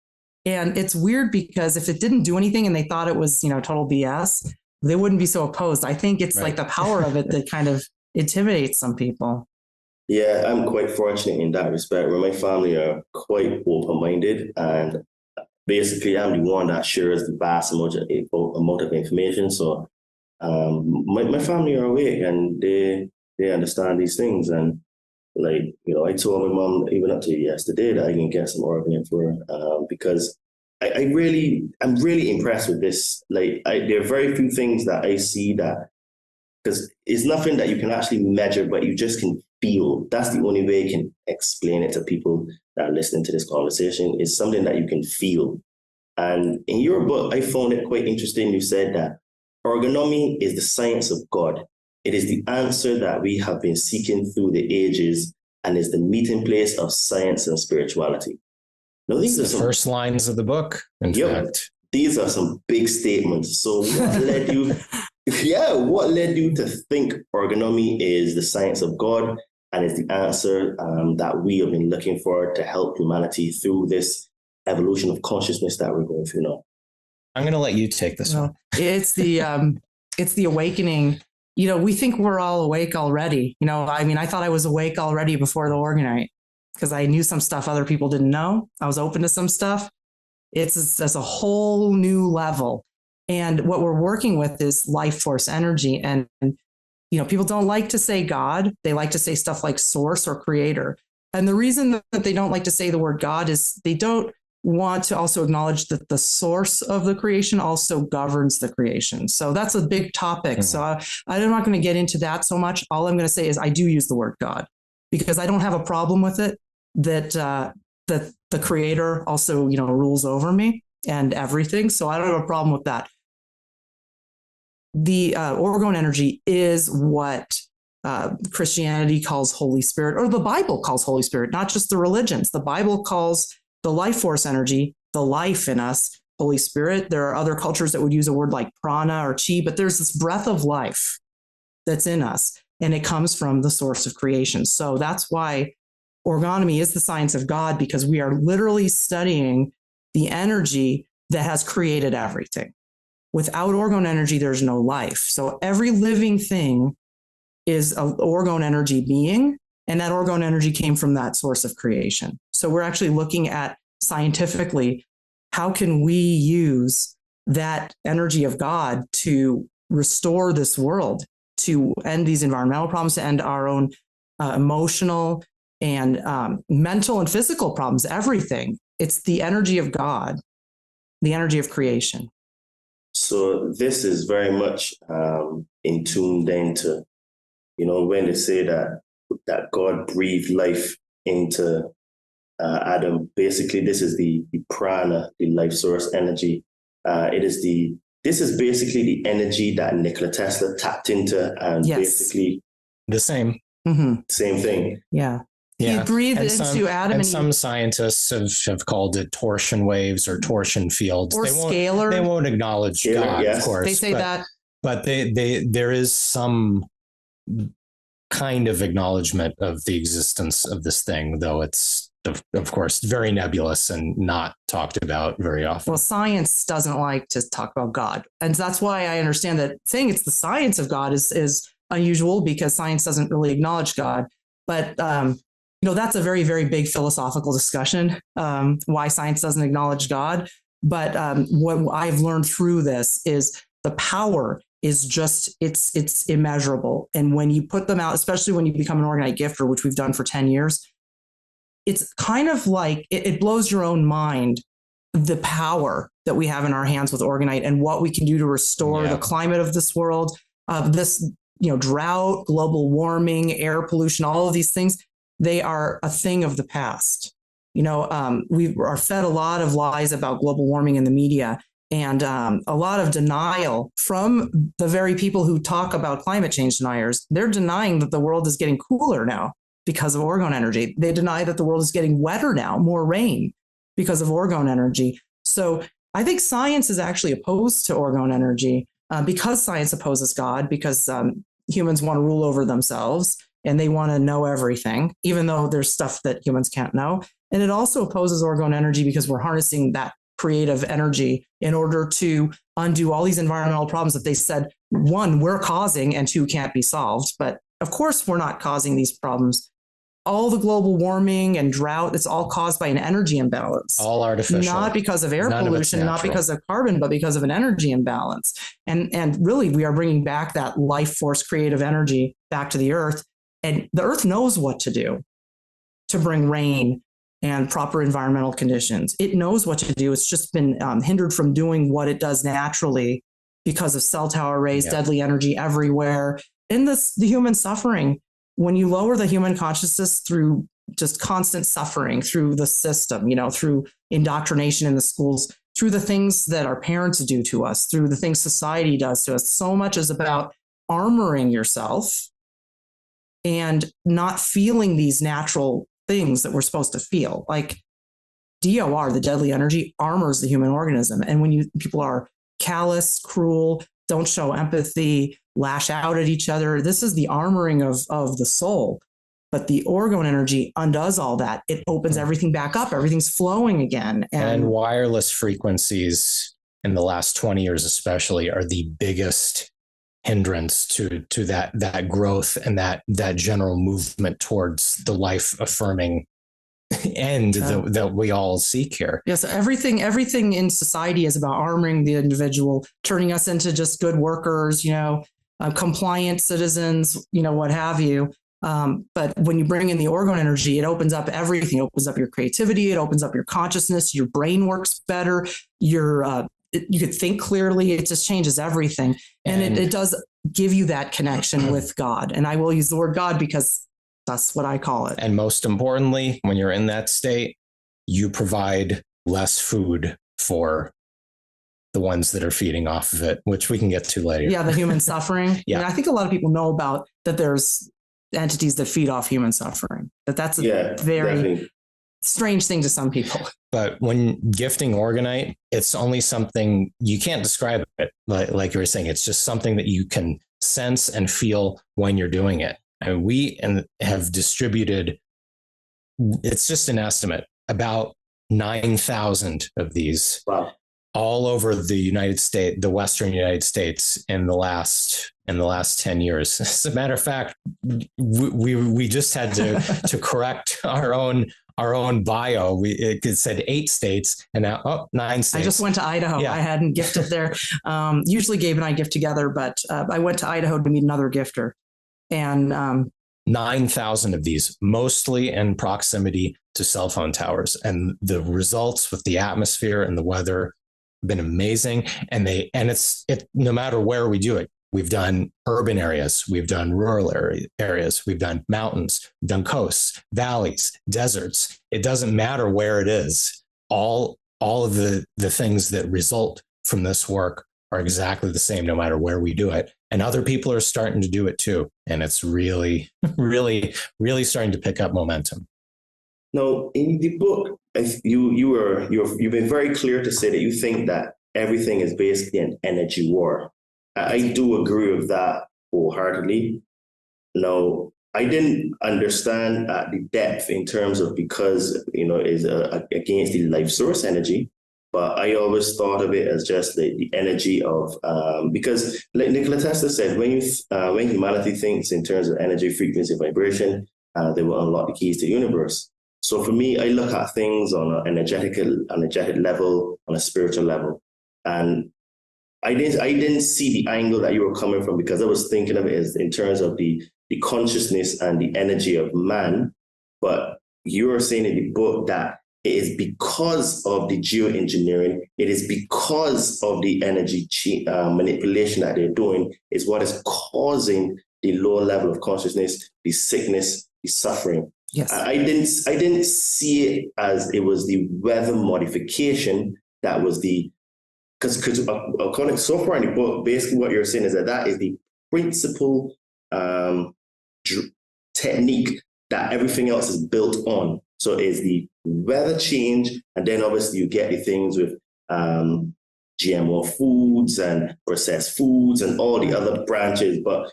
And it's weird because if it didn't do anything and they thought it was, total BS, they wouldn't be so opposed. I think it's like the power of it that kind of intimidates some people. Yeah, I'm quite fortunate in that respect, where my family are quite open-minded, and basically I'm the one that shares the vast amount of information. So my family are awake, and they understand these things. And like, I told my mom even up to yesterday that I can get some Orgonite for her, because I'm really impressed with this. Like, there are very few things that I see that, because it's nothing that you can actually measure, but you just can feel. That's the only way I can explain it to people that are listening to this conversation. It's something that you can feel. And in your book, I found it quite interesting. You said that orgonomy is the science of God. It is the answer that we have been seeking through the ages, and is the meeting place of science and spirituality. Now, these are the first lines of the book, in fact. These are some big statements. So what led you, what led you to think orgonomy is the science of God and is the answer that we have been looking for to help humanity through this evolution of consciousness that we're going through now? I'm going to let you take this one. It's the awakening. We think we're all awake already. I thought I was awake already before the Orgonite, because I knew some stuff other people didn't know. I was open to some stuff. It's a whole new level. And what we're working with is life force energy. And, people don't like to say God. They like to say stuff like source or creator. And the reason that they don't like to say the word God is they don't want to also acknowledge that the source of the creation also governs the creation. So that's a big topic. Mm-hmm. So I'm not going to get into that so much. All I'm going to say is I do use the word God, because I don't have a problem with it, that the creator also, rules over me and everything. So I don't have a problem with that. The Orgone energy is what Christianity calls Holy Spirit, or the Bible calls Holy Spirit, not just the religions. The Bible calls the life force energy, the life in us, Holy Spirit. There are other cultures that would use a word like prana or chi, but there's this breath of life that's in us, and it comes from the source of creation. So that's why orgonomy is the science of God, because we are literally studying the energy that has created everything. Without orgone energy, there's no life. So every living thing is an orgone energy being, and that orgone energy came from that source of creation. So we're actually looking at scientifically, how can we use that energy of God to restore this world, to end these environmental problems, to end our own emotional and mental and physical problems, everything. It's the energy of God, the energy of creation. So this is very much in tune then to, when they say that God breathed life into Adam. Basically, this is the prana, the life source energy. This is basically the energy that Nikola Tesla tapped into, and basically the same thing. Yeah. He breathed into Adam. And some scientists have called it torsion waves or torsion fields. Or scalar. They won't acknowledge God, of course. They say that. But there is some kind of acknowledgement of the existence of this thing, though it's, of course, very nebulous and not talked about very often. Well, science doesn't like to talk about God. And that's why I understand that saying it's the science of God is unusual, because science doesn't really acknowledge God. But that's a very, very big philosophical discussion, why science doesn't acknowledge God. But what I've learned through this is the power is just, it's immeasurable. And when you put them out, especially when you become an orgonite gifter, which we've done for 10 years, it's kind of like, it blows your own mind, the power that we have in our hands with orgonite and what we can do to restore the climate of this world, this, drought, global warming, air pollution, all of these things. They are a thing of the past. We are fed a lot of lies about global warming in the media, and a lot of denial from the very people who talk about climate change deniers. They're denying that the world is getting cooler now because of orgone energy. They deny that the world is getting wetter now, more rain because of orgone energy. So I think science is actually opposed to orgone energy because science opposes God, because humans want to rule over themselves and they want to know everything, even though there's stuff that humans can't know. And it also opposes orgone energy because we're harnessing that creative energy in order to undo all these environmental problems that they said, one, we're causing, and two, can't be solved. But of course, we're not causing these problems. All the global warming and drought, it's all caused by an energy imbalance. All artificial. Not because of air pollution, not because of carbon, but because of an energy imbalance. And really, we are bringing back that life force creative energy back to the earth. And the earth knows what to do to bring rain and proper environmental conditions. It knows what to do. It's just been hindered from doing what it does naturally because of cell tower rays, deadly energy everywhere, and the human suffering. When you lower the human consciousness through just constant suffering, through the system, through indoctrination in the schools, through the things that our parents do to us, through the things society does to us, so much is about armoring yourself and not feeling these natural things that we're supposed to feel. Like DOR, the deadly energy, armors the human organism. And when people are callous, cruel, don't show empathy, lash out at each other, this is the armoring of the soul. But the orgone energy undoes all that. It opens everything back up. Everything's flowing again. And wireless frequencies in the last 20 years especially are the biggest hindrance to that growth and that general movement towards the life affirming end that we all seek here. Yes, everything in society is about armoring the individual, turning us into just good workers, compliant citizens, what have you. But when you bring in the orgone energy, it opens up everything. It opens up your creativity. It opens up your consciousness. Your brain works better. You could think clearly. It just changes everything. And it does give you that connection with God. And I will use the word God because that's what I call it. And most importantly, when you're in that state, you provide less food for the ones that are feeding off of it, which we can get to later. Yeah, the human suffering. Yeah. And I think a lot of people know about that there's entities that feed off human suffering. That's a very strange thing to some people. But when gifting orgonite, it's only something you can't describe it. Like you were saying, it's just something that you can sense and feel when you're doing it. And we have distributed, it's just an estimate, about 9,000 of these all over the United States, the Western United States in the last 10 years. As a matter of fact, we just had to correct our own bio. It said 8 states and now 9 states. I just went to Idaho. Yeah. I hadn't gifted there. Usually Gabe and I gift together, but I went to Idaho to meet another gifter. And 9,000 of these, mostly in proximity to cell phone towers. And the results with the atmosphere and the weather have been amazing. And it's no matter where we do it. We've done urban areas, we've done rural areas, we've done mountains, we've done coasts, valleys, deserts. It doesn't matter where it is. All of the things that result from this work are exactly the same no matter where we do it. And other people are starting to do it too. And it's really, really, really starting to pick up momentum. Now, in the book, you've been very clear to say that you think that everything is basically an energy war. I do agree with that wholeheartedly. Now, I didn't understand the depth in terms of because, is against the life source energy, but I always thought of it as just the energy of, because like Nikola Tesla said, when humanity thinks in terms of energy, frequency, vibration, they will unlock the keys to the universe. So for me, I look at things on an energetic level, on a spiritual level. And I didn't see the angle that you were coming from, because I was thinking of it as in terms of the consciousness and the energy of man. But you're saying in the book that it is because of the geoengineering, it is because of the energy manipulation that they're doing is what is causing the lower level of consciousness, the sickness, the suffering. Yes. I didn't see it as it was the weather modification that was the, because according so far in the book, basically what you're saying is that is the principal technique that everything else is built on. So it's the weather change, and then obviously you get the things with GMO foods and processed foods and all the other branches. But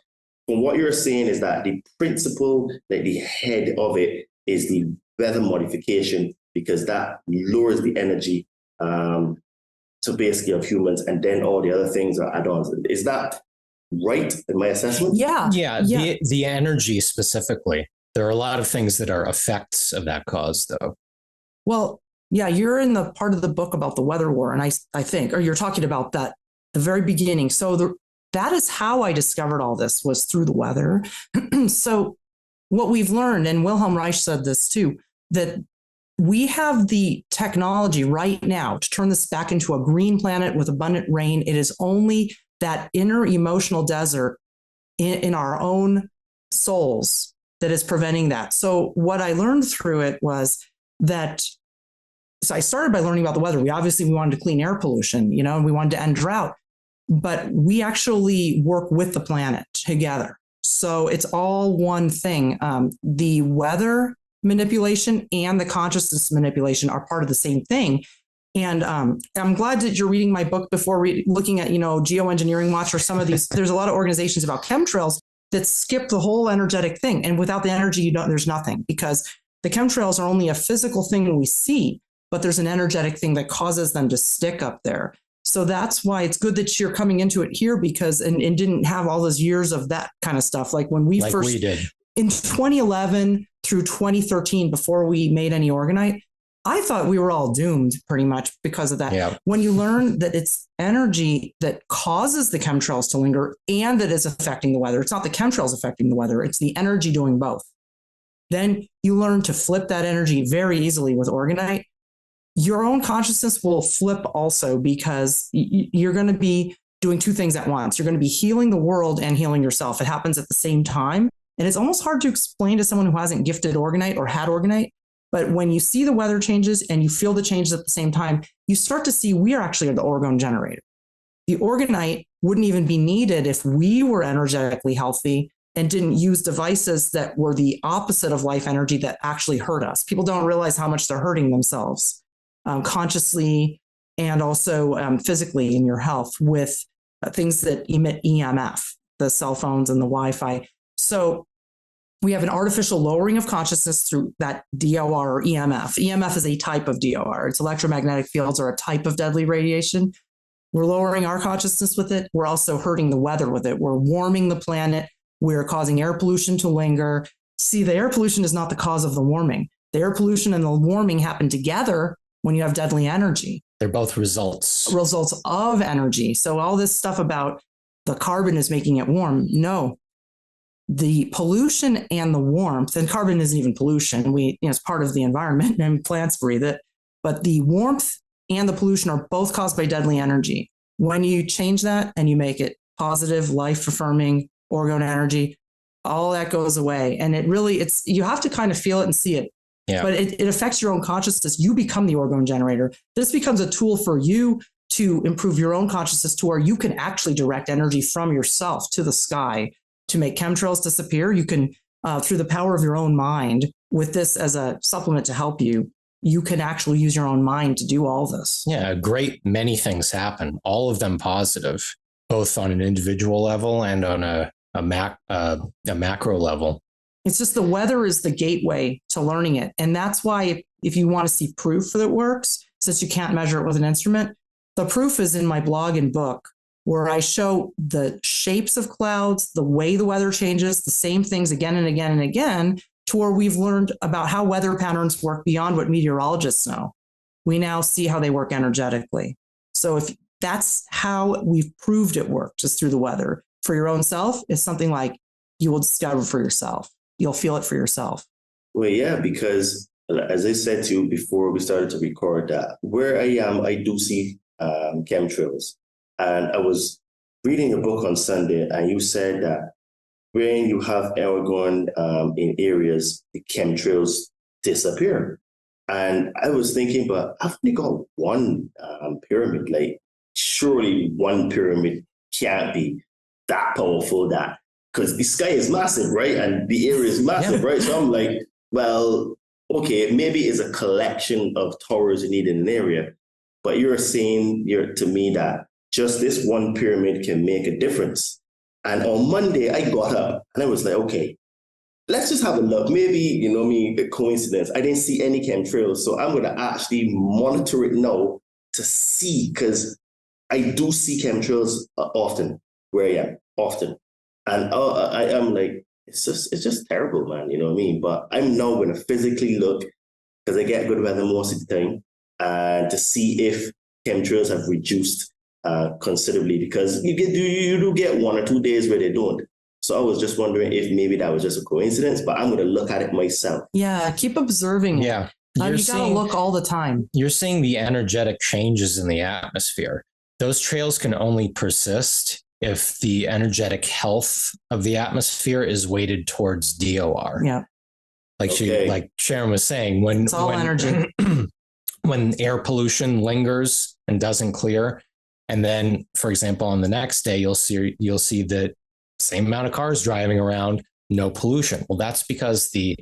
from what you're saying is that the principle, that the head of it is the weather modification, because that lowers the energy to basically of humans, and then all the other things are add-ons. Is that right in my assessment? Yeah. The energy specifically. There are a lot of things that are effects of that cause, though. Well, yeah, you're in the part of the book about the weather war, and I think, or you're talking about that the very beginning. So that is how I discovered all this, was through the weather. So what we've learned, and Wilhelm Reich said this too, that we have the technology right now to turn this back into a green planet with abundant rain. It is only that inner emotional desert in our own souls that is preventing that. So what I learned through it was that, so I started by learning about the weather. We wanted to clean air pollution, and we wanted to end drought, but we actually work with the planet together. So it's all one thing. The weather manipulation and the consciousness manipulation are part of the same thing. And I'm glad that you're reading my book before looking at, Geoengineering Watch or some of these. There's a lot of organizations about chemtrails that skip the whole energetic thing. And without the energy, there's nothing, because the chemtrails are only a physical thing we see, but there's an energetic thing that causes them to stick up there. So that's why it's good that you're coming into it here, because, and didn't have all those years of that kind of stuff. Like when we did in 2011 through 2013, before we made any orgonite, I thought we were all doomed pretty much because of that. Yeah. When you learn that it's energy that causes the chemtrails to linger and that is affecting the weather, it's not the chemtrails affecting the weather, it's the energy doing both. Then you learn to flip that energy very easily with orgonite. Your own consciousness will flip also, because you're going to be doing two things at once. You're going to be healing the world and healing yourself. It happens at the same time. And it's almost hard to explain to someone who hasn't gifted orgonite or had orgonite. But when you see the weather changes and you feel the changes at the same time, you start to see we are actually the orgone generator. The orgonite wouldn't even be needed if we were energetically healthy and didn't use devices that were the opposite of life energy that actually hurt us. People don't realize how much they're hurting themselves consciously and also physically in your health with things that emit EMF, the cell phones and the Wi-Fi. So we have an artificial lowering of consciousness through that DOR or EMF. EMF is a type of DOR. It's electromagnetic fields are a type of deadly radiation. We're lowering our consciousness with it. We're also hurting the weather with it. We're warming the planet. We're causing air pollution to linger. See, the air pollution is not the cause of the warming. The air pollution and the warming happen together when you have deadly energy. They're both results of energy. So all this stuff about the carbon is making it warm. No. The pollution and the warmth, and carbon isn't even pollution. It's part of the environment and plants breathe it. But the warmth and the pollution are both caused by deadly energy. When you change that and you make it positive, life-affirming, orgone energy, all that goes away. And you have to kind of feel it and see it. Yeah. But it affects your own consciousness. You become the orgone generator. This becomes a tool for you to improve your own consciousness to where you can actually direct energy from yourself to the sky to make chemtrails disappear. You can, through the power of your own mind, with this as a supplement to help you, you can actually use your own mind to do all this. Yeah, a great many things happen, all of them positive, both on an individual level and on a macro level. It's just the weather is the gateway to learning it. And that's why if you want to see proof that it works, since you can't measure it with an instrument, the proof is in my blog and book, where I show the shapes of clouds, the way the weather changes, the same things again and again and again, to where we've learned about how weather patterns work beyond what meteorologists know. We now see how they work energetically. So if that's how we've proved it works, just through the weather. For your own self, is something like you will discover for yourself. You'll feel it for yourself. Well, yeah, because as I said to you before we started to record, that where I am, I do see chemtrails. And I was reading a book on Sunday, and you said that when you have Orgone in areas, the chemtrails disappear. And I was thinking, but I've only got one pyramid. Like, surely one pyramid can't be that powerful, that because the sky is massive, right? And the area is massive, right? So I'm like, well, okay, maybe it's a collection of towers you need in an area. But you're saying to me that just this one pyramid can make a difference. And on Monday, I got up and I was like, okay, let's just have a look. Maybe, a coincidence. I didn't see any chemtrails. So I'm going to actually monitor it now to see, because I do see chemtrails often where I am, often. And I am like, it's just terrible, man. You know what I mean? But I'm now going to physically look, because I get good weather most of the time, to see if chemtrails have reduced considerably, because you do get 1 or 2 days where they don't. So I was just wondering if maybe that was just a coincidence, but I'm going to look at it myself. Yeah, keep observing it. Yeah. You got to look all the time. You're seeing the energetic changes in the atmosphere. Those trails can only persist if the energetic health of the atmosphere is weighted towards DOR. Yeah. Like Sharon was saying, when energy. when air pollution lingers and doesn't clear, and then, for example, on the next day, you'll see the same amount of cars driving around, no pollution. Well, that's because the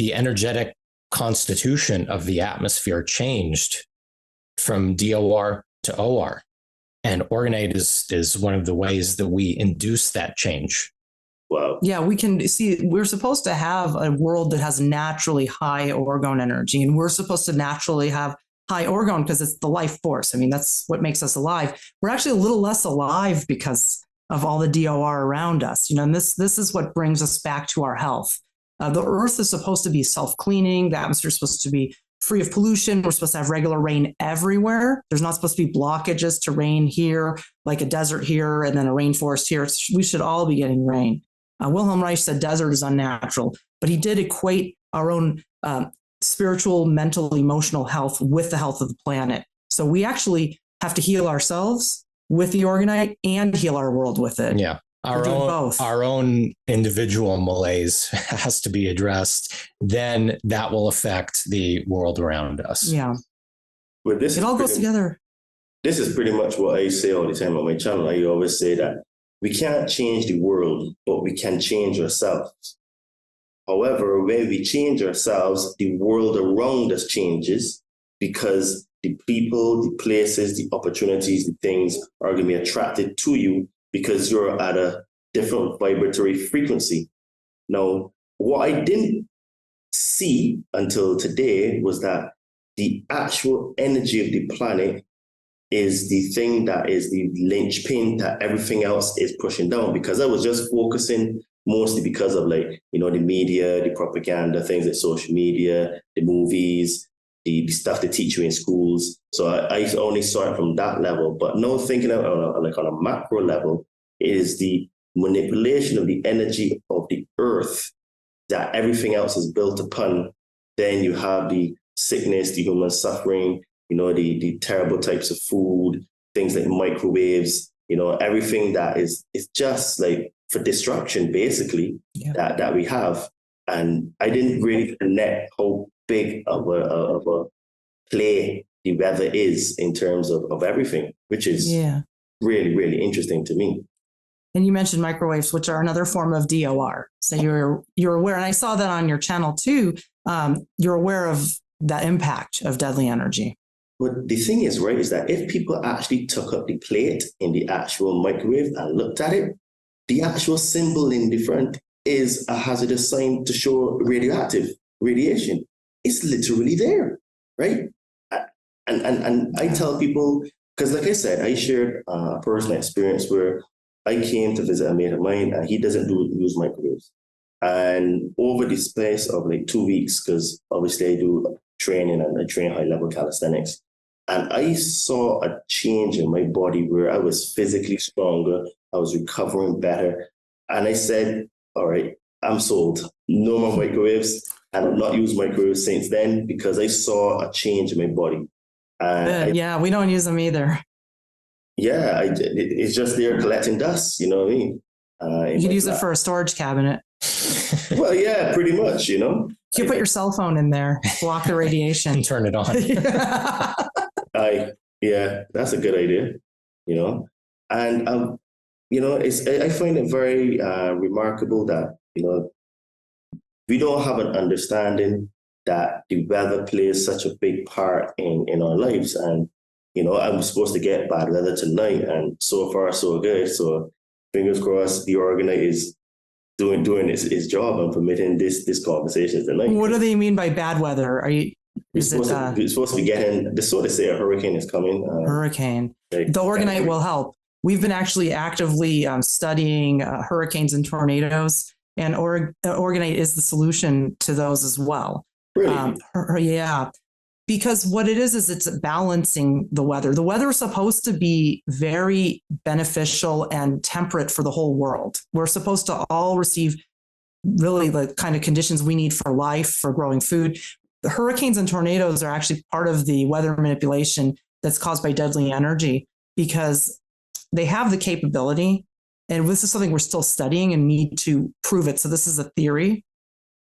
energetic constitution of the atmosphere changed from DOR to OR. And orgonite is one of the ways that we induce that change. Wow. Yeah, we can see we're supposed to have a world that has naturally high orgone energy, and we're supposed to naturally have high orgone because it's the life force. I mean, that's what makes us alive. We're actually a little less alive because of all the DOR around us. And this is what brings us back to our health. The earth is supposed to be self-cleaning. The atmosphere is supposed to be free of pollution. We're supposed to have regular rain everywhere. There's not supposed to be blockages to rain here, like a desert here and then a rainforest here. We should all be getting rain. Wilhelm Reich said desert is unnatural, but he did equate our own spiritual, mental, emotional health with the health of the planet. So we actually have to heal ourselves with the orgonite and heal our world with it. Yeah. Our own individual malaise has to be addressed. Then that will affect the world around us. Yeah. But it all goes together. This is pretty much what I say all the time on my channel. I always say that we can't change the world, but we can change ourselves. However, when we change ourselves, the world around us changes, because the people, the places, the opportunities, the things are going to be attracted to you because you're at a different vibratory frequency. Now, what I didn't see until today was that the actual energy of the planet is the thing that is the linchpin that everything else is pushing down, because I was just focusing mostly because of the media, the propaganda, things like social media, the movies, the stuff they teach you in schools. So I only saw it from that level. But now thinking on a macro level, it is the manipulation of the energy of the earth that everything else is built upon. Then you have the sickness, the human suffering, the terrible types of food, things like microwaves, everything that is just like for destruction, basically, that we have. And I didn't really connect how big of a play the weather is in terms of everything, which is really, really interesting to me. And you mentioned microwaves, which are another form of DOR. So you're aware, and I saw that on your channel too. You're aware of the impact of deadly energy. But the thing is, right, is that if people actually took up the plate in the actual microwave and looked at it, the actual symbol in the front is a hazardous sign to show radioactive radiation. It's literally there, right? And I tell people, because like I said, I shared a personal experience where I came to visit a mate of mine and he doesn't use microwaves. And over the space of like 2 weeks, because obviously I do training and I train high level calisthenics, and I saw a change in my body where I was physically stronger, I was recovering better. And I said, all right, I'm sold. No more microwaves. And I've not used microwaves since then because I saw a change in my body. And yeah, we don't use them either. Yeah, it's just there collecting dust, you know what I mean? You could use it for a storage cabinet. Well, yeah, pretty much, you know. You could put your cell phone in there, block the radiation. And turn it on. Yeah, that's a good idea, you know. And, you know, I find it very remarkable that, you know, we don't have an understanding that the weather plays such a big part in our lives. And, you know, I'm supposed to get bad weather tonight, and so far so good. So fingers crossed the Orgonite is doing his job and permitting this conversation tonight. What do they mean by bad weather? We're supposed to be getting this, sort of say a hurricane is coming. Hurricane. The Orgonite will help. We've been actually actively studying hurricanes and tornadoes, and Orgonite is the solution to those as well. Really? Yeah. Because what it is it's balancing the weather. The weather is supposed to be very beneficial and temperate for the whole world. We're supposed to all receive really the kind of conditions we need for life, for growing food. The hurricanes and tornadoes are actually part of the weather manipulation that's caused by deadly energy, because they have the capability, and this is something we're still studying and need to prove it. So this is a theory.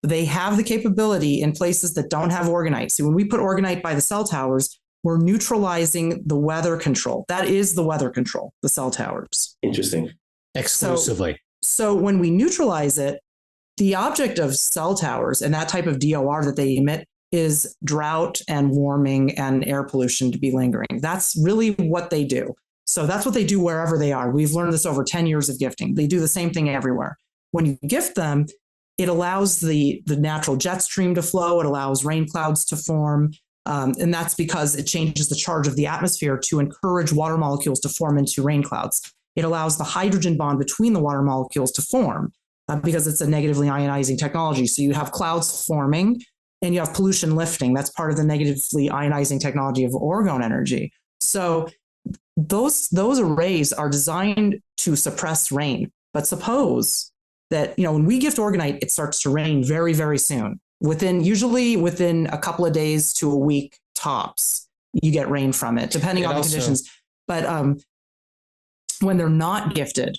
They have the capability in places that don't have Orgonite. So when we put Orgonite by the cell towers, we're neutralizing the weather control. That is the weather control, the cell towers. Interesting. Exclusively. So when we neutralize it, the object of cell towers and that type of DOR that they emit is drought and warming and air pollution to be lingering. That's really what they do. So that's what they do wherever they are. We've learned this over 10 years of gifting. They do the same thing everywhere. When you gift them, it allows the natural jet stream to flow. It allows rain clouds to form. And that's because it changes the charge of the atmosphere to encourage water molecules to form into rain clouds. It allows the hydrogen bond between the water molecules to form because it's a negatively ionizing technology. So you have clouds forming and you have pollution lifting. That's part of the negatively ionizing technology of Orgone energy. So those arrays are designed to suppress rain. But suppose that, you know, when we gift Orgonite, it starts to rain very, very soon. Usually within a couple of days to a week tops, you get rain from it, depending on the conditions. But when they're not gifted,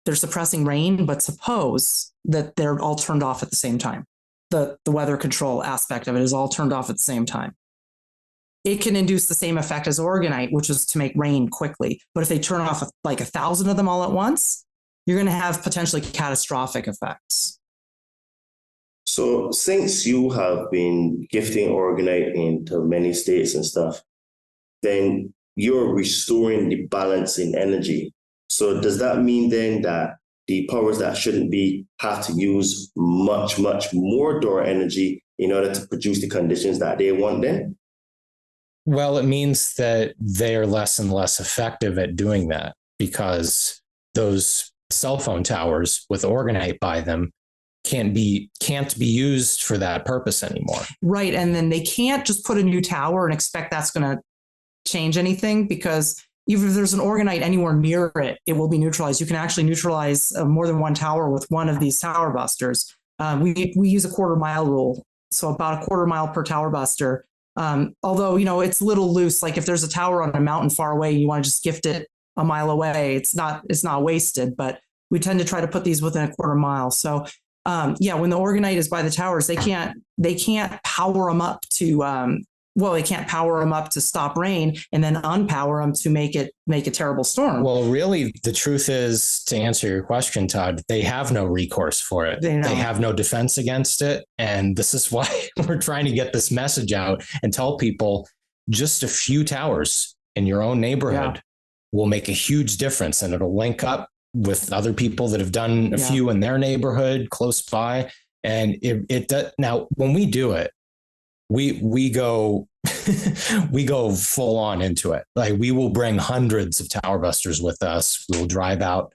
they're suppressing rain, but suppose that they're all turned off at the same time. The weather control aspect of it is all turned off at the same time. It can induce the same effect as Orgonite, which is to make rain quickly. But if they turn off like 1,000 of them all at once, you're going to have potentially catastrophic effects. So since you have been gifting Orgonite into many states and stuff, then you're restoring the balance in energy. So does that mean then that the powers that shouldn't be have to use much, much more door energy in order to produce the conditions that they want then? Well, it means that they are less and less effective at doing that, because those cell phone towers with Orgonite by them can't be used for that purpose anymore. Right. And then they can't just put a new tower and expect that's going to change anything, because even if there's an Orgonite anywhere near it, it will be neutralized. You can actually neutralize more than one tower with one of these tower busters. We use a 1/4 mile rule. So about a 1/4 mile per tower buster. Although, you know, it's a little loose. Like if there's a tower on a mountain far away, you want to just gift it a mile away. It's not wasted, but we tend to try to put these within a 1/4 mile. So when the Orgonite is by the towers, they can't power them up to, they can't power them up to stop rain and then unpower them to make a terrible storm. Well, really, the truth is, to answer your question, Todd, they have no recourse for it. They have no defense against it. And this is why we're trying to get this message out and tell people just a few towers in your own neighborhood will make a huge difference, and it'll link up with other people that have done a few in their neighborhood close by. And it does. Now, when we do it, we go full on into it. Like, we will bring hundreds of tower busters with us. We will drive out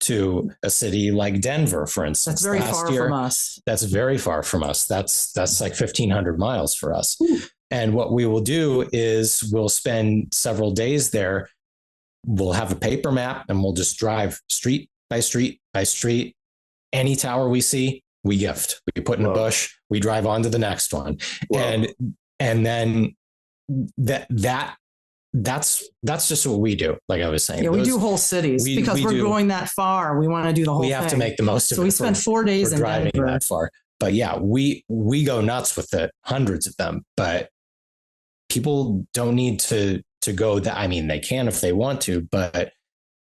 to a city like Denver, for instance. That's very far from us. That's very far from us. That's like 1,500 miles for us. Ooh. And what we will do is we'll spend several days there. We'll have a paper map and we'll just drive street by street by street. Any tower we see, we gift. We put in a bush. We drive on to the next one, and then that's just what we do. Like I was saying, we do whole cities because we're going that far. We want to do the whole thing. We have to make the most of it. So we spent 4 days in driving Denver. That far. But yeah, we go nuts with it, hundreds of them. But people don't need to go that. I mean, they can if they want to, but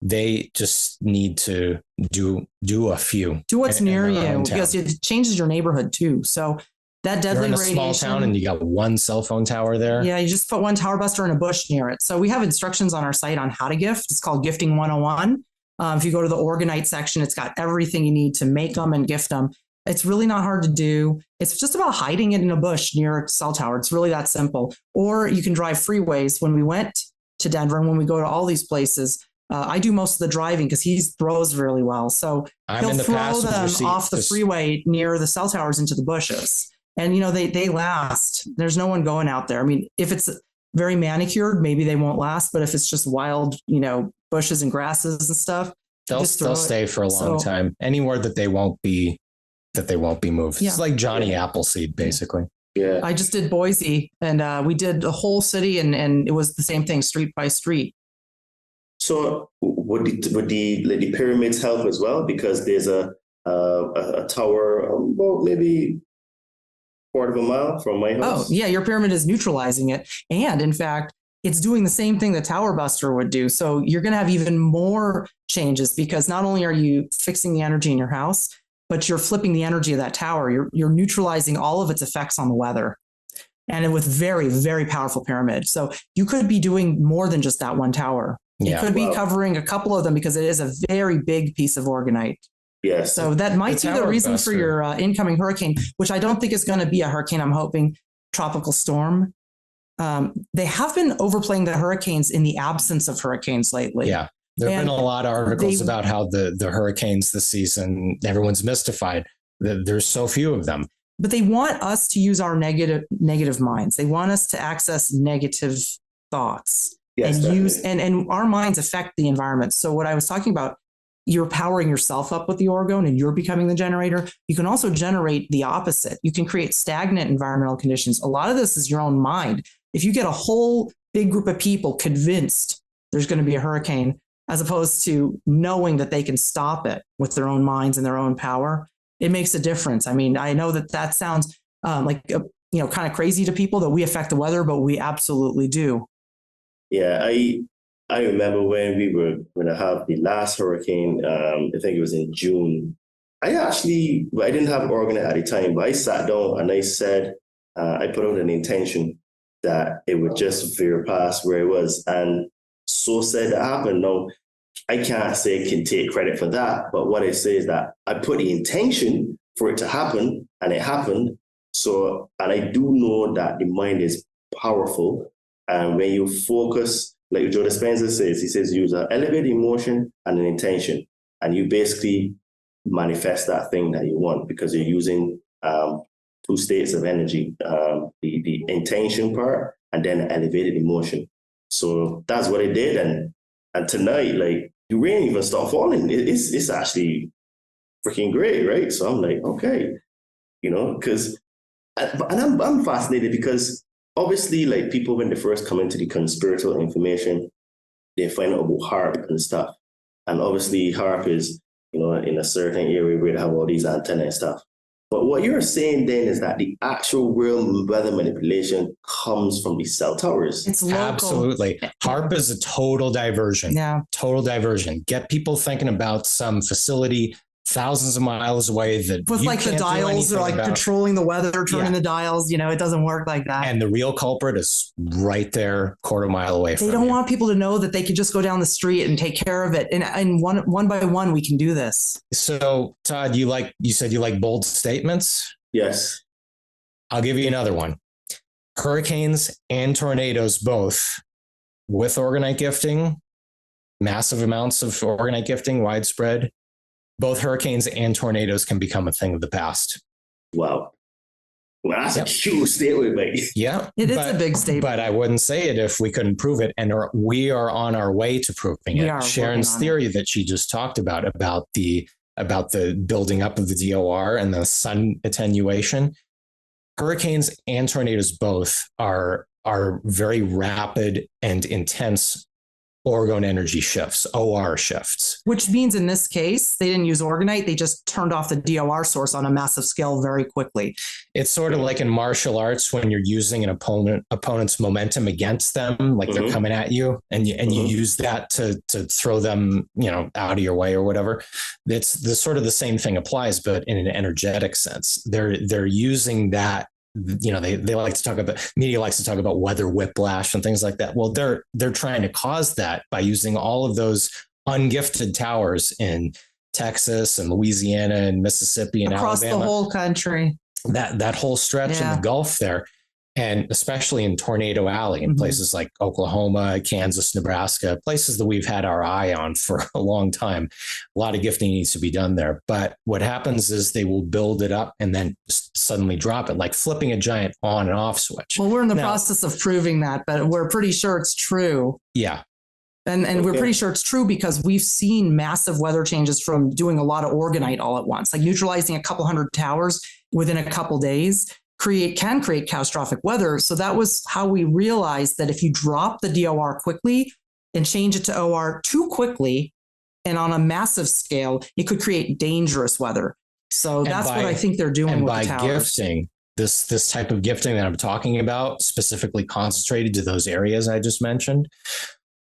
they just need to do a few. Do what's near you, because it changes your neighborhood too. So that deadly radiation. You're in a small town and you got one cell phone tower there. Yeah, you just put one tower buster in a bush near it. So we have instructions on our site on how to gift. It's called Gifting 101. If you go to the orgonite section, it's got everything you need to make them and gift them. It's really not hard to do. It's just about hiding it in a bush near a cell tower. It's really that simple. Or you can drive freeways. When we went to Denver and when we go to all these places, I do most of the driving because he throws really well. So he'll throw them off the freeway near the cell towers into the bushes. And, they last. There's no one going out there. I mean, if it's very manicured, maybe they won't last. But if it's just wild, bushes and grasses and stuff, they'll stay for a long time. Anywhere that they won't be moved. Yeah. It's like Johnny Appleseed, basically. Yeah. I just did Boise, and we did a whole city, and it was the same thing, street by street. So would the pyramids help as well? Because there's a tower about maybe quarter of a mile from my house. Oh, yeah. Your pyramid is neutralizing it. And in fact, it's doing the same thing the tower buster would do. So you're going to have even more changes, because not only are you fixing the energy in your house, but you're flipping the energy of that tower. You're neutralizing all of its effects on the weather, and with very, very powerful pyramid. So you could be doing more than just that one tower. You could be covering a couple of them, because it is a very big piece of orgonite. Yes. So that might be the reason for your incoming hurricane, which I don't think is going to be a hurricane. I'm hoping tropical storm. They have been overplaying the hurricanes in the absence of hurricanes lately. Yeah. There have been a lot of articles about how the hurricanes this season, everyone's mystified. There's so few of them. But they want us to use our negative minds. They want us to access negative thoughts. Yes, and our minds affect the environment. So what I was talking about, you're powering yourself up with the orgone and you're becoming the generator. You can also generate the opposite. You can create stagnant environmental conditions. A lot of this is your own mind. If you get a whole big group of people convinced there's going to be a hurricane, as opposed to knowing that they can stop it with their own minds and their own power, it makes a difference. I mean, I know that sounds kind of crazy to people that we affect the weather, but we absolutely do. Yeah, I remember when we were going to have the last hurricane, I think it was in June. I didn't have orgonite at the time, but I sat down and I said, I put out an intention that it would just veer past where it was. And so said that happened. Now, I can't say I can take credit for that, but what I say is that I put the intention for it to happen, and it happened. So, and I do know that the mind is powerful. And when you focus, like Joe Dispenza says, he says use an elevated emotion and an intention, and you basically manifest that thing that you want, because you're using two states of energy, the intention part and then the elevated emotion. So that's what I did. And tonight, like, the rain even stopped falling. It's actually freaking great, right? So I'm like, okay, because, and I'm fascinated because obviously, like, people, when they first come into the conspiratorial information, they find out about HARP and stuff. And obviously HARP is, in a certain area where they have all these antennae and stuff. But what you're saying then is that the actual real weather manipulation comes from these cell towers. It's local. Absolutely. HARP is a total diversion. Yeah. Total diversion. Get people thinking about some facility thousands of miles away that with like the dials are like controlling the weather, turning the dials, it doesn't work like that. And the real culprit is right there, quarter mile away from you. They don't want people to know that they could just go down the street and take care of it. And one by one, we can do this. So Todd, you said you like bold statements? Yes. I'll give you another one. Hurricanes and tornadoes, both with orgonite gifting, massive amounts of orgonite gifting, widespread, both hurricanes and tornadoes can become a thing of the past. Wow. Well, that's a huge statement, mate. Yeah. It is a big statement. But I wouldn't say it if we couldn't prove it. And we are on our way to proving it. Sharon's theory that she just talked about the building up of the DOR and the sun attenuation. Hurricanes and tornadoes both are very rapid and intense orgone energy shifts, OR shifts. Which means in this case, they didn't use orgonite. They just turned off the DOR source on a massive scale very quickly. It's sort of like in martial arts when you're using an opponent's momentum against them, like they're coming at you, and you use that to throw them, out of your way or whatever. It's the sort of the same thing applies, but in an energetic sense. They're using that. They like to talk about, media likes to talk about weather whiplash and things like that. Well, they're trying to cause that by using all of those ungifted towers in Texas and Louisiana and Mississippi and across Alabama, the whole country, that whole stretch in the Gulf there. And especially in Tornado Alley in places like Oklahoma, Kansas, Nebraska, places that we've had our eye on for a long time. A lot of gifting needs to be done there. But what happens is they will build it up and then just suddenly drop it, like flipping a giant on and off switch. Well, we're in the process of proving that, but we're pretty sure it's true. Yeah. And we're pretty sure it's true because we've seen massive weather changes from doing a lot of orgonite all at once, like neutralizing a couple hundred towers within a couple days. Can create catastrophic weather. So that was how we realized that if you drop the DOR quickly and change it to OR too quickly and on a massive scale, it could create dangerous weather. So that's what I think they're doing with the towers. By gifting, this type of gifting that I'm talking about, specifically concentrated to those areas I just mentioned,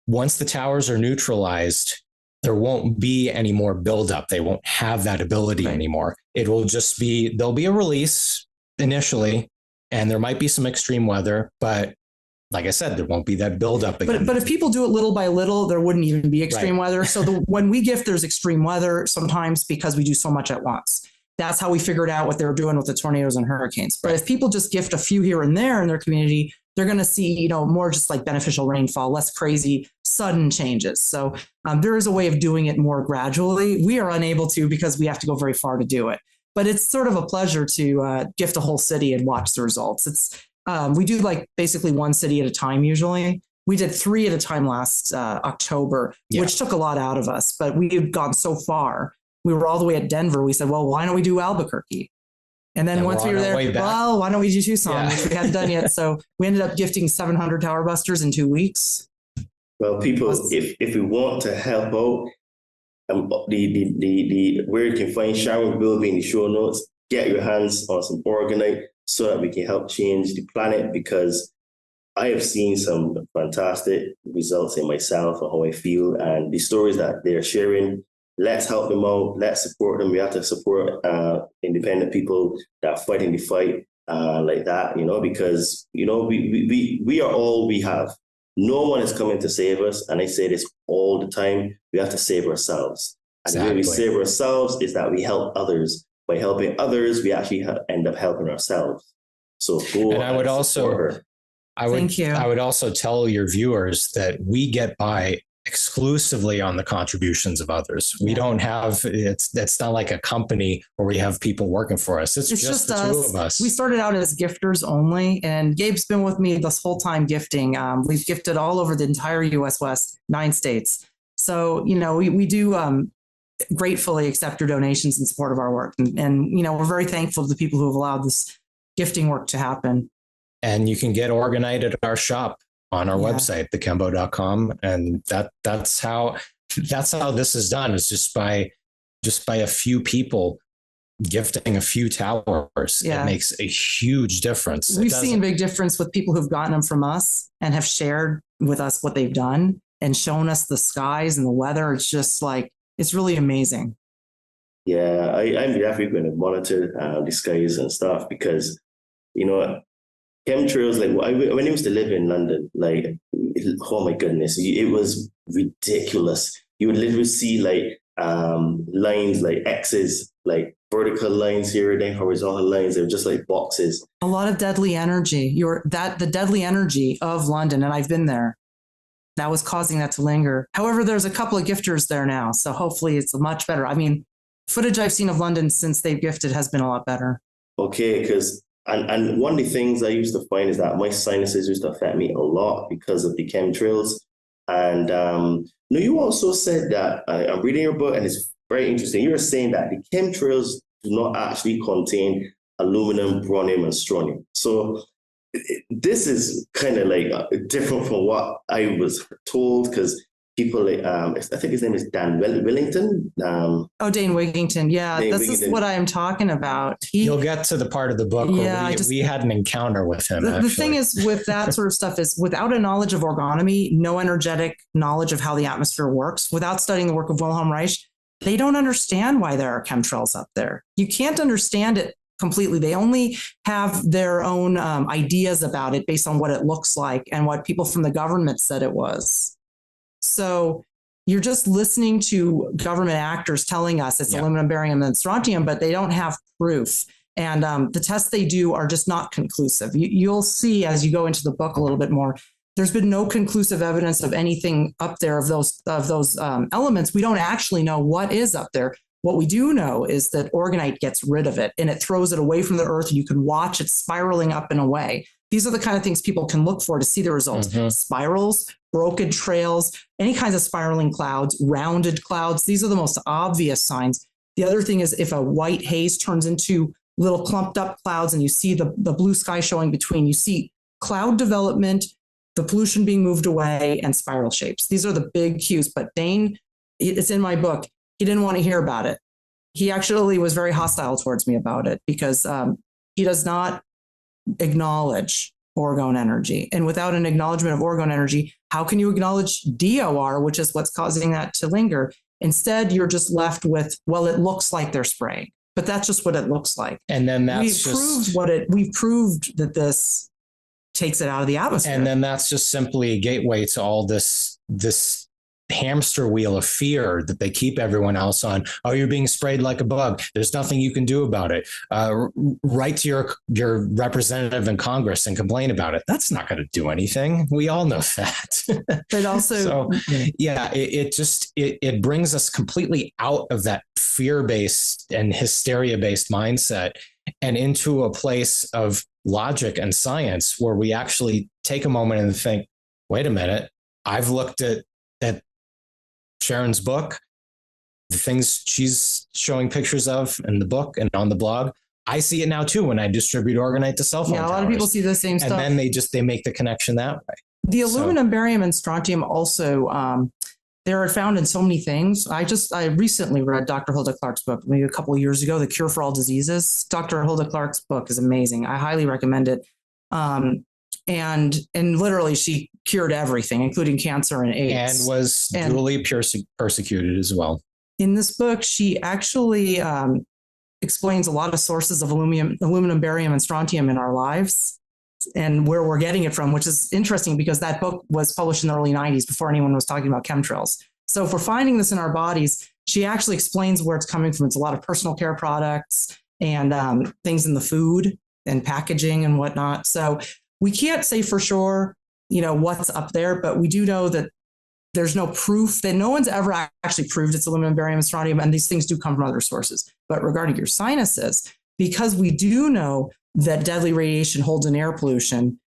once the towers are neutralized, there won't be any more buildup. They won't have that ability anymore. It will just be, there'll be a release initially, and there might be some extreme weather, but like I said, there won't be that buildup again. But if people do it little by little, there wouldn't even be extreme weather. So when we gift, there's extreme weather sometimes because we do so much at once. That's how we figured out what they were doing with the tornadoes and hurricanes. But if people just gift a few here and there in their community, they're going to see, more just like beneficial rainfall, less crazy sudden changes. So there is a way of doing it more gradually. We are unable to because we have to go very far to do it. But it's sort of a pleasure to gift a whole city and watch the results. It's we do like basically one city at a time usually. We did 3 at a time last October, which took a lot out of us. But we had gone so far. We were all the way at Denver. We said, well, why don't we do Albuquerque? And then once we were there, well, why don't we do Tucson, which we hadn't done yet. So we ended up gifting 700 tower busters in 2 weeks. Well, people, if we want to help out, the where you can find Sharon will be in the show notes. Get your hands on some orgonite so that we can help change the planet, because I have seen some fantastic results in myself and how I feel, and the stories that they're sharing. Let's help them out. Let's support them. We have to support independent people that are fighting the fight like that, because we are all we have. No one is coming to save us. And I say this all the time. We have to save ourselves. And the way we save ourselves is that we help others. By helping others, we actually end up helping ourselves. So go and I would also, I would also tell your viewers that we get by exclusively on the contributions of others. We don't have, that's not like a company where we have people working for us. It's just the two of us. We started out as gifters only, and Gabe's been with me this whole time gifting. We've gifted all over the entire US West, 9 states. So, we do gratefully accept your donations in support of our work. And we're very thankful to the people who have allowed this gifting work to happen. And you can get orgonite at our shop on our website, thekembo.com. And that's how this is done. It's just by a few people gifting a few towers. It makes a huge difference. We've seen a big difference with people who've gotten them from us and have shared with us what they've done and shown us the skies and the weather. It's just like, it's really amazing. Yeah, I'm definitely going to monitor the skies and stuff, because, chemtrails, like when I used to live in London, like, oh my goodness, it was ridiculous. You would literally see like lines, like X's, like vertical lines here and then horizontal lines. They were just like boxes. A lot of deadly energy. The deadly energy of London, and I've been there. That was causing that to linger. However, there's a couple of gifters there now, so hopefully it's much better. I mean, footage I've seen of London since they've gifted has been a lot better. Okay, because and one of the things I used to find is that my sinuses used to affect me a lot because of the chemtrails. And you also said that I'm reading your book, and it's very interesting. You were saying that the chemtrails do not actually contain aluminum, bronze, and strontium. So this is kind of like different from what I was told, because people, I think his name is Dan Willington. Dane Wigington. Yeah, Dane this Wigington. is what I am talking about. You'll get to the part of the book where we had an encounter with him. The thing is with that sort of stuff is without a knowledge of orgonomy, no energetic knowledge of how the atmosphere works, without studying the work of Wilhelm Reich, they don't understand why there are chemtrails up there. You can't understand it completely. They only have their own ideas about it based on what it looks like and what people from the government said it was. So you're just listening to government actors telling us it's aluminum, barium, and strontium, but they don't have proof. And the tests they do are just not conclusive. You'll see as you go into the book a little bit more, there's been no conclusive evidence of anything up there of those elements. We don't actually know what is up there. What we do know is that orgonite gets rid of it and it throws it away from the earth, and you can watch it spiraling up and away. These are the kind of things people can look for to see the results. Mm-hmm. Spirals, broken trails, any kinds of spiraling clouds, rounded clouds. These are the most obvious signs. The other thing is if a white haze turns into little clumped up clouds and you see the blue sky showing between, you see cloud development, the pollution being moved away, and spiral shapes. These are the big cues. But Dane, it's in my book, he didn't want to hear about it. He actually was very hostile towards me about it because he does not acknowledge orgone energy. And without an acknowledgement of orgone energy, how can you acknowledge DOR, which is what's causing that to linger? Instead, you're just left with, well, it looks like they're spraying, but that's just what it looks like. And then we've proved that this takes it out of the atmosphere. And then that's just simply a gateway to all this hamster wheel of fear that they keep everyone else on. Oh, you're being sprayed like a bug. There's nothing you can do about it. Write to your representative in Congress and complain about it. That's not going to do anything. We all know that. But also, it brings us completely out of that fear-based and hysteria-based mindset and into a place of logic and science where we actually take a moment and think, wait a minute, I've looked at Sharon's book, the things she's showing pictures of in the book and on the blog. I see it now too when I distribute orgonite to cell phone towers. A lot of people see the same stuff. And then they make the connection that way. The aluminum, barium, and strontium also, they're found in so many things. I recently read Dr. Hulda Clark's book, maybe a couple of years ago, The Cure for All Diseases. Dr. Hulda Clark's book is amazing. I highly recommend it. And literally she cured everything, including cancer and AIDS. And was duly persecuted as well. In this book, she actually explains a lot of sources of aluminum, barium, and strontium in our lives and where we're getting it from, which is interesting because that book was published in the early 90s before anyone was talking about chemtrails. So if we're finding this in our bodies, she actually explains where it's coming from. It's a lot of personal care products and things in the food and packaging and whatnot. So we can't say for sure, what's up there, but we do know that there's no proof that no one's ever actually proved it's aluminum, barium, and strontium, and these things do come from other sources. But regarding your sinuses, because we do know that deadly radiation holds in air pollution,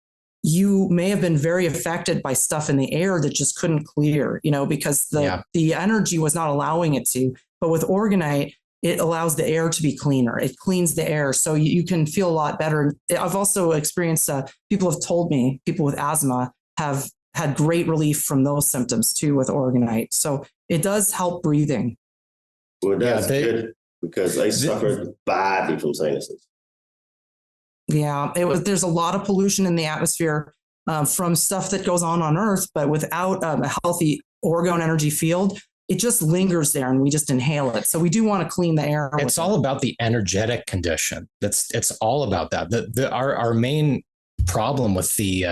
you may have been very affected by stuff in the air that just couldn't clear, because the energy was not allowing it to. But with orgonite, it allows the air to be cleaner. It cleans the air. So you can feel a lot better. I've also experienced, people have told me, people with asthma have had great relief from those symptoms too with orgonite. So it does help breathing. Well, that's good because I suffered badly from sinuses. Yeah, there's a lot of pollution in the atmosphere from stuff that goes on Earth, but without a healthy orgone energy field, it just lingers there and we just inhale it. So we do want to clean the air. It's all about the energetic condition. It's all about that. Our main problem with the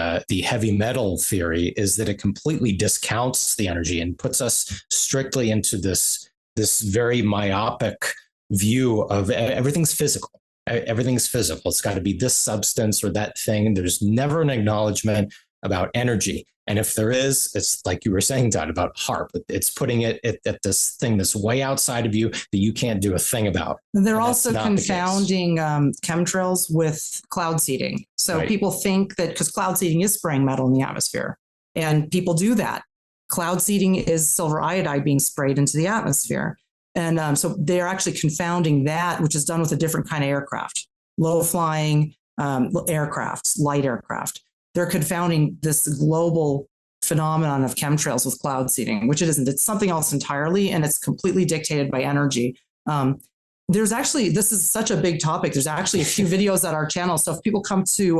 heavy metal theory is that it completely discounts the energy and puts us strictly into this very myopic view of everything's physical. Everything's physical. It's got to be this substance or that thing. There's never an acknowledgement about energy. And if there is, it's like you were saying, Todd, about HARP. It's putting it at this thing that's way outside of you that you can't do a thing about. They're also confounding chemtrails with cloud seeding. So people think that because cloud seeding is spraying metal in the atmosphere, and people do that. Cloud seeding is silver iodide being sprayed into the atmosphere. And so they're actually confounding that, which is done with a different kind of aircraft, low flying aircrafts, light aircraft. They're confounding this global phenomenon of chemtrails with cloud seeding, which it isn't. It's something else entirely, and it's completely dictated by energy. There's actually, this is such a big topic. There's actually a few videos at our channel. So if people come to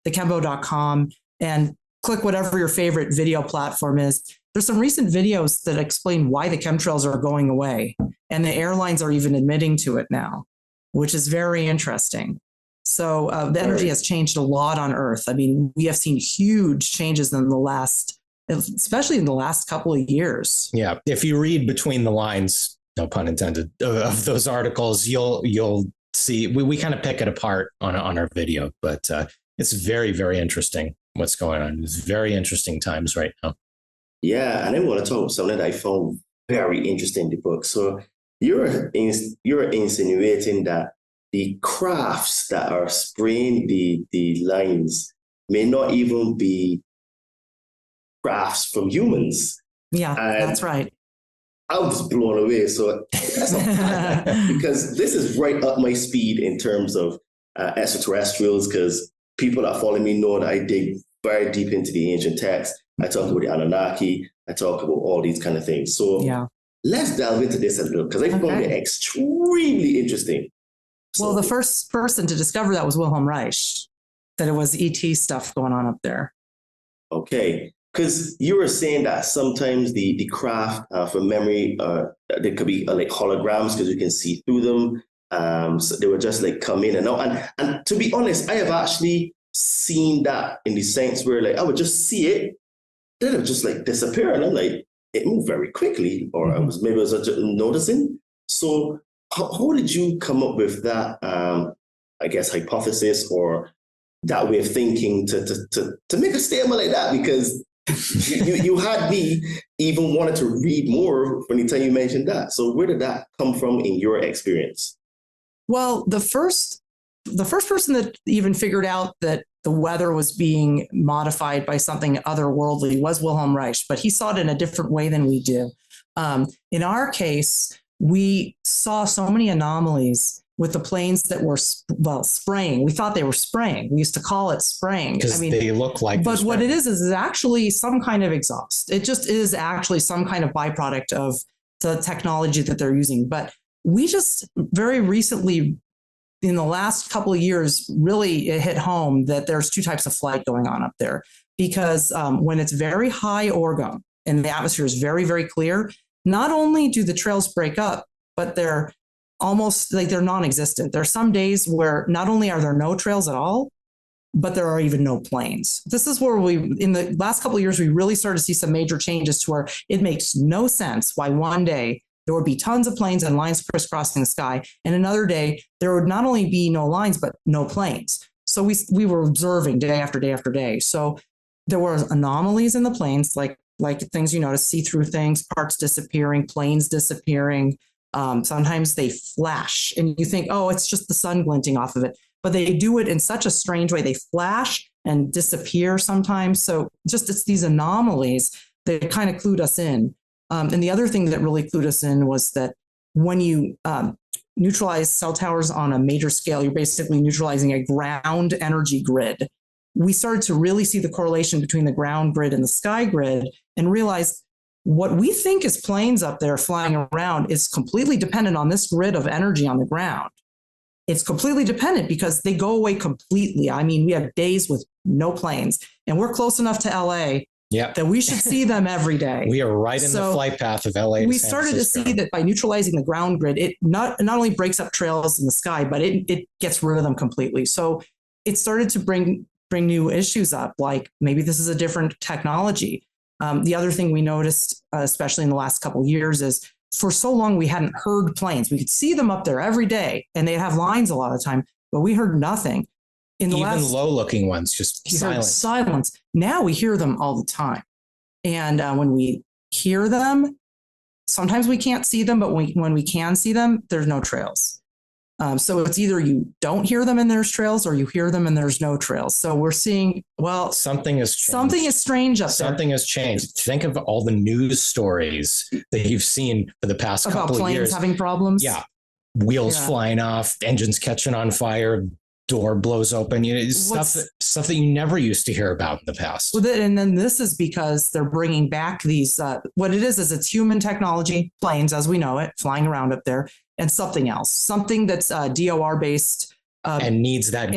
thechembo.com and click whatever your favorite video platform is, there's some recent videos that explain why the chemtrails are going away. And the airlines are even admitting to it now, which is very interesting. So the energy has changed a lot on Earth. I mean, we have seen huge changes in the last, especially in the last couple of years. Yeah. If you read between the lines, no pun intended, of those articles, you'll see, we kind of pick it apart on our video, but it's very, very interesting what's going on. It's very interesting times right now. Yeah, and I want to talk about something that I found very interesting in the book. So you're insinuating that the crafts that are spraying the lines may not even be crafts from humans. Yeah, that's right. I was blown away. So because this is right up my speed in terms of extraterrestrials, because people that follow me know that I dig very deep into the ancient texts. I talk about the Anunnaki. I talk about all these kind of things. So let's delve into this a little, because I found it extremely interesting. Well, the first person to discover that was Wilhelm Reich, that it was ET stuff going on up there. Okay. Because you were saying that sometimes the craft from memory, they could be like holograms because you can see through them. So they would just like come in and out. And to be honest, I have actually seen that in the sense where like I would just see it, then it would just like disappear. And I'm like, it moved very quickly, or I was just noticing. So how did you come up with that, I guess, hypothesis or that way of thinking to make a statement like that? Because you had me even wanted to read more from the time you mentioned that. So where did that come from in your experience? Well, the first person that even figured out that the weather was being modified by something otherworldly was Wilhelm Reich, but he saw it in a different way than we do. In our case, we saw so many anomalies with the planes that were, spraying. We thought they were spraying. We used to call it spraying. Because they look like. But what it is actually some kind of exhaust. It just is actually some kind of byproduct of the technology that they're using. But we just very recently, in the last couple of years, really it hit home that there's two types of flight going on up there. Because when it's very high orgone and the atmosphere is very, very clear, not only do the trails break up, but they're almost like they're non-existent. There are some days where not only are there no trails at all, but there are even no planes. This is where in the last couple of years, we really started to see some major changes to where it makes no sense why one day there would be tons of planes and lines crisscrossing the sky, and another day there would not only be no lines, but no planes. So we were observing day after day after day. So there were anomalies in the planes, like things you notice, see-through things, parts disappearing, planes disappearing. Sometimes they flash and you think, oh, it's just the sun glinting off of it. But they do it in such a strange way. They flash and disappear sometimes. So just it's these anomalies that kind of clued us in. And the other thing that really clued us in was that when you neutralize cell towers on a major scale, you're basically neutralizing a ground energy grid. We started to really see the correlation between the ground grid and the sky grid and realize what we think is planes up there flying around is completely dependent on this grid of energy on the ground. It's completely dependent because they go away completely. I mean, we have days with no planes, and we're close enough to LA that we should see them every day. We are right in the flight path of LA. We started to see that by neutralizing the ground grid, it not only breaks up trails in the sky, but it gets rid of them completely. So it started to bring new issues up, like maybe this is a different technology. The other thing we noticed, especially in the last couple of years, is for so long we hadn't heard planes. We could see them up there every day, and they'd have lines a lot of the time, but we heard nothing. In the even low-looking ones, just silence. Now we hear them all the time. And when we hear them, sometimes we can't see them, but when we can see them, there's no trails. So it's either you don't hear them and there's trails, or you hear them and there's no trails. So we're seeing, well, something has changed. Something is strange up there. Something has changed. Think of all the news stories that you've seen for the past about couple of years. Planes having problems. Yeah. Wheels flying off, engines catching on fire, door blows open. Stuff that you never used to hear about in the past. And then this is because they're bringing back these, what it is it's human technology, planes as we know it, flying around up there, and something else, something that's DOR based. And needs that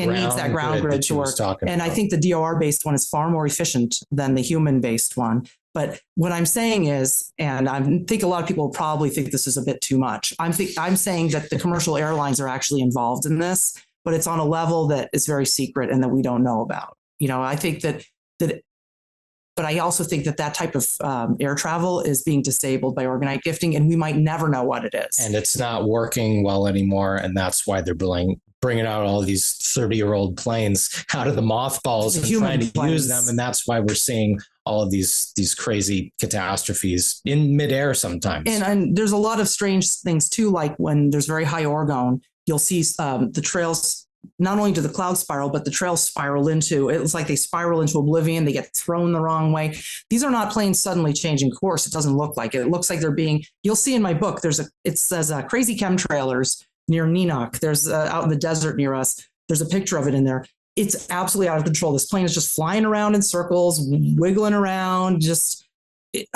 ground grid to work. And I think the DOR based one is far more efficient than the human based one. But what I'm saying is, and I think a lot of people probably think this is a bit too much. I'm saying that the commercial airlines are actually involved in this, but it's on a level that is very secret and that we don't know about. I think that, but I also think that type of air travel is being disabled by orgonite gifting, and we might never know what it is. And it's not working well anymore, and that's why they're bringing out all these 30-year-old planes out of the mothballs and trying to use them, and that's why we're seeing all of these crazy catastrophes in midair sometimes. And there's a lot of strange things too, like when there's very high orgone, you'll see the trails. Not only do the clouds spiral, but the trails spiral it's like they spiral into oblivion. They get thrown the wrong way. These are not planes suddenly changing course. It doesn't look like it. It looks like they're being, you'll see in my book, it says crazy chemtrailers near Neenach. There's out in the desert near us. There's a picture of it in there. It's absolutely out of control. This plane is just flying around in circles, wiggling around, just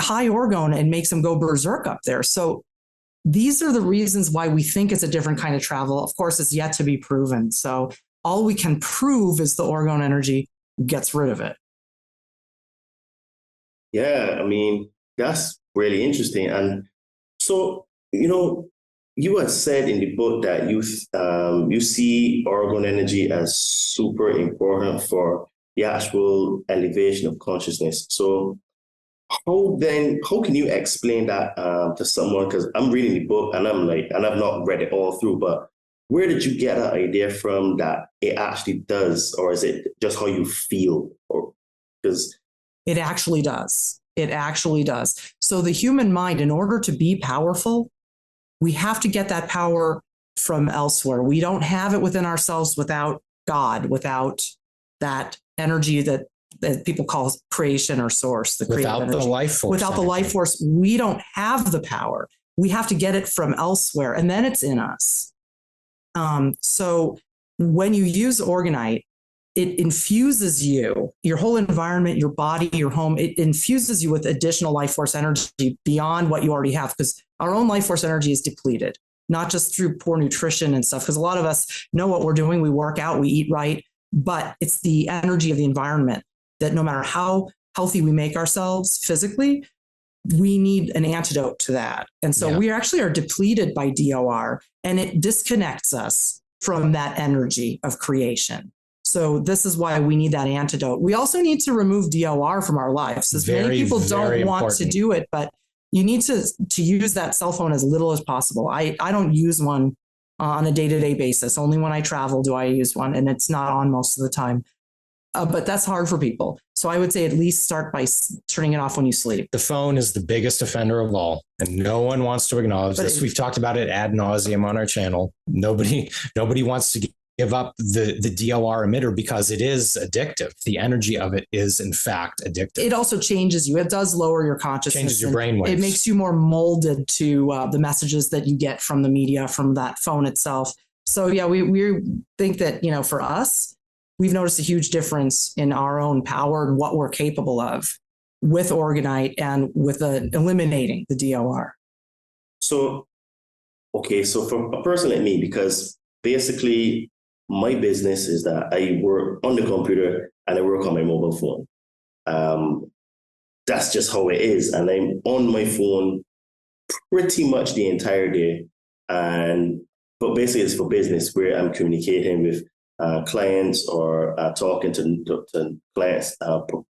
high orgone, and makes them go berserk up there. So these are the reasons why we think it's a different kind of travel. Of course, it's yet to be proven. So all we can prove is the orgone energy gets rid of it. Yeah, I mean, that's really interesting. And so, you had said in the book that you see orgone energy as super important for the actual elevation of consciousness. So how can you explain that to someone? Because I'm reading the book and I've not read it all through, but where did you get that idea from that it actually does, or is it just how you feel? Because it actually does. It actually does. So the human mind, in order to be powerful, we have to get that power from elsewhere. We don't have it within ourselves without God, without that energy that people call creation or source, the creative energy. Without the life force. Without the life force, we don't have the power. We have to get it from elsewhere, and then it's in us. So when you use orgonite, it infuses you, your whole environment, your body, your home, it infuses you with additional life force energy beyond what you already have, because our own life force energy is depleted, not just through poor nutrition and stuff, because a lot of us know what we're doing. We work out, we eat right, but it's the energy of the environment that no matter how healthy we make ourselves physically, we need an antidote to that. And so we actually are depleted by DOR, and it disconnects us from that energy of creation. So this is why we need that antidote. We also need to remove DOR from our lives, as many people don't want to do it, but you need to use that cell phone as little as possible. I don't use one on a day-to-day basis. Only when I travel do I use one, and it's not on most of the time. But that's hard for people. So I would say at least start by turning it off when you sleep. The phone is the biggest offender of all, and no one wants to acknowledge this. We've talked about it ad nauseum on our channel. Nobody wants to give up the DOR emitter because it is addictive. The energy of it is, in fact, addictive. It also changes you. It does lower your consciousness. Changes your brainwaves. It makes you more molded to the messages that you get from the media, from that phone itself. So yeah, we think that, for us, we've noticed a huge difference in our own power and what we're capable of with orgonite and with eliminating the DOR. So for a person like me, because basically my business is that I work on the computer and I work on my mobile phone. That's just how it is. And I'm on my phone pretty much the entire day. But basically it's for business, where I'm communicating with clients or talking to clients,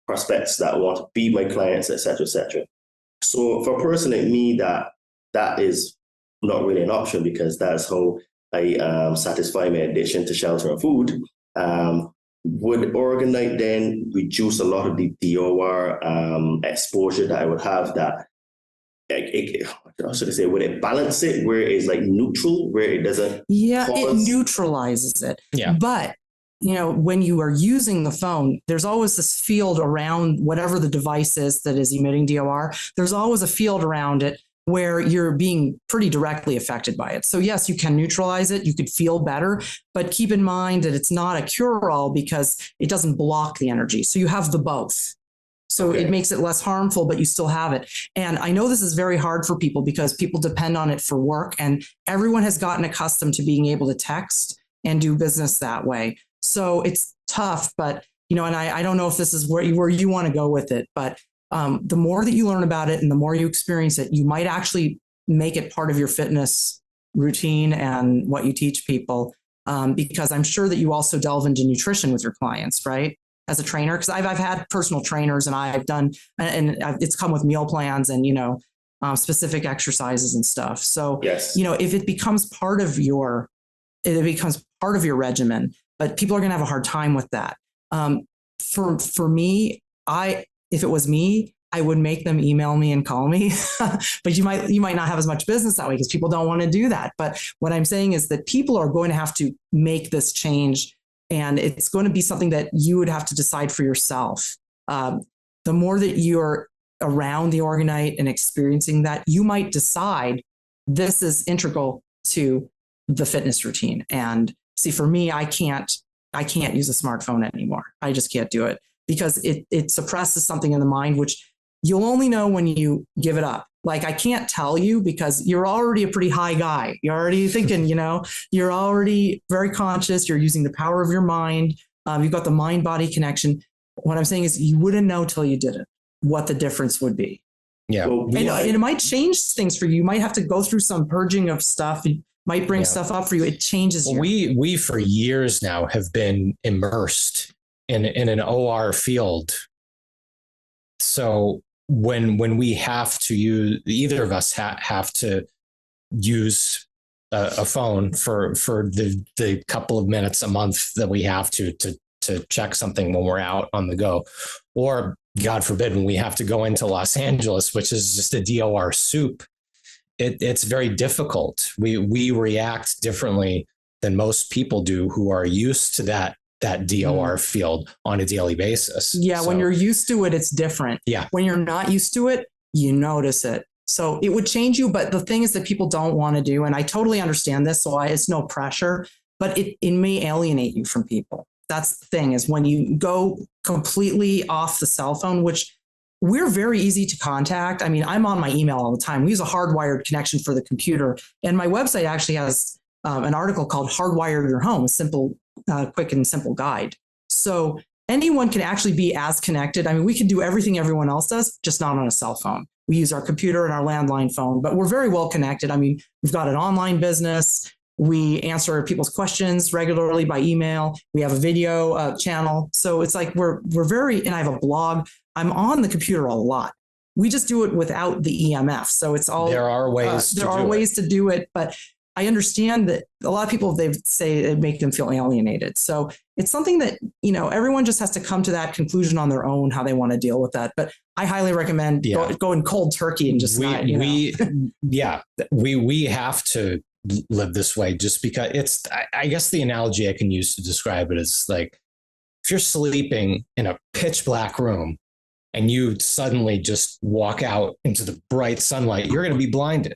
prospects that want to be my clients, etc., etc. So for a person like me, that is not really an option, because that's how I satisfy my addiction to shelter and food. would orgonite then reduce a lot of the DOR exposure that I would have? That how should I say? Would it balance it where it's like neutral, where it doesn't? Yeah, cause... it neutralizes it. Yeah. But when you are using the phone, there's always this field around whatever the device is that is emitting DOR. There's always a field around it where you're being pretty directly affected by it. So yes, you can neutralize it. You could feel better, but keep in mind that it's not a cure-all because it doesn't block the energy. So you have the both. So It makes it less harmful, but you still have it. And I know this is very hard for people because people depend on it for work, and everyone has gotten accustomed to being able to text and do business that way. So it's tough, but, and I don't know if this is where you want to go with it, but the more that you learn about it and the more you experience it, you might actually make it part of your fitness routine and what you teach people. Because I'm sure that you also delve into nutrition with your clients, right? As a trainer, because I've had personal trainers and I've done, and it's come with meal plans and, specific exercises and stuff. So, yes. If it becomes part of your regimen, but people are going to have a hard time with that. For me, if it was me, I would make them email me and call me, but you might not have as much business that way because people don't want to do that. But what I'm saying is that people are going to have to make this change, and it's going to be something that you would have to decide for yourself. The more that you're around the orgonite and experiencing that, you might decide this is integral to the fitness routine. And see, for me, I can't use a smartphone anymore. I just can't do it because it suppresses something in the mind, which you'll only know when you give it up. Like, I can't tell you because you're already a pretty high guy. You're already thinking, you're already very conscious. You're using the power of your mind. You've got the mind-body connection. What I'm saying is you wouldn't know till you did it, what the difference would be. Yeah. And it might change things for you. You might have to go through some purging of stuff. It might bring stuff up for you. It changes you. We for years now have been immersed in an OR field. So when we have to use, either of us have to use a phone for the couple of minutes a month that we have to check something when we're out on the go, or God forbid, when we have to go into Los Angeles, which is just a DOR soup, it's very difficult. We react differently than most people do who are used to that DOR field on a daily basis. Yeah. So, when you're used to it, it's different. Yeah. When you're not used to it, you notice it. So it would change you. But the thing is that people don't want to do, and I totally understand this. So it's no pressure, but it may alienate you from people. That's the thing, is when you go completely off the cell phone, which we're very easy to contact. I mean, I'm on my email all the time. We use a hardwired connection for the computer. And my website actually has an article called Hardwire Your Home, a simple, quick and simple guide. So anyone can actually be as connected. I mean, we can do everything everyone else does, just not on a cell phone. We use our computer and our landline phone, but we're very well connected. I mean, we've got an online business. We answer people's questions regularly by email. We have a video channel. So it's like we're very, and I have a blog. I'm on the computer a lot. We just do it without the EMF. So it's all, there are ways to do it, but I understand that a lot of people, they say it make them feel alienated. So it's something that, everyone just has to come to that conclusion on their own, how they want to deal with that. But I highly recommend going cold turkey and just we have to live this way, just because I guess the analogy I can use to describe it is like, if you're sleeping in a pitch black room and you suddenly just walk out into the bright sunlight, you're going to be blinded.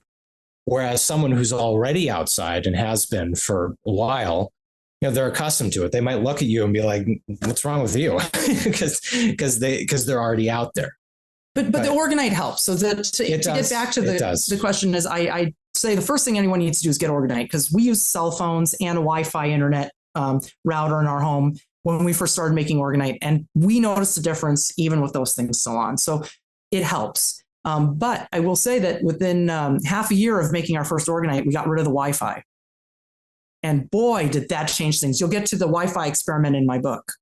Whereas someone who's already outside and has been for a while, they're accustomed to it. They might look at you and be like, what's wrong with you? because they're already out there. But the orgonite helps. So to get back to the question is, I say the first thing anyone needs to do is get orgonite, because we use cell phones and a Wi-Fi internet router in our home when we first started making orgonite. And we noticed a difference even with those things still on. So it helps. But I will say that within half a year of making our first orgonite, we got rid of the Wi-Fi. And boy, did that change things. You'll get to the Wi-Fi experiment in my book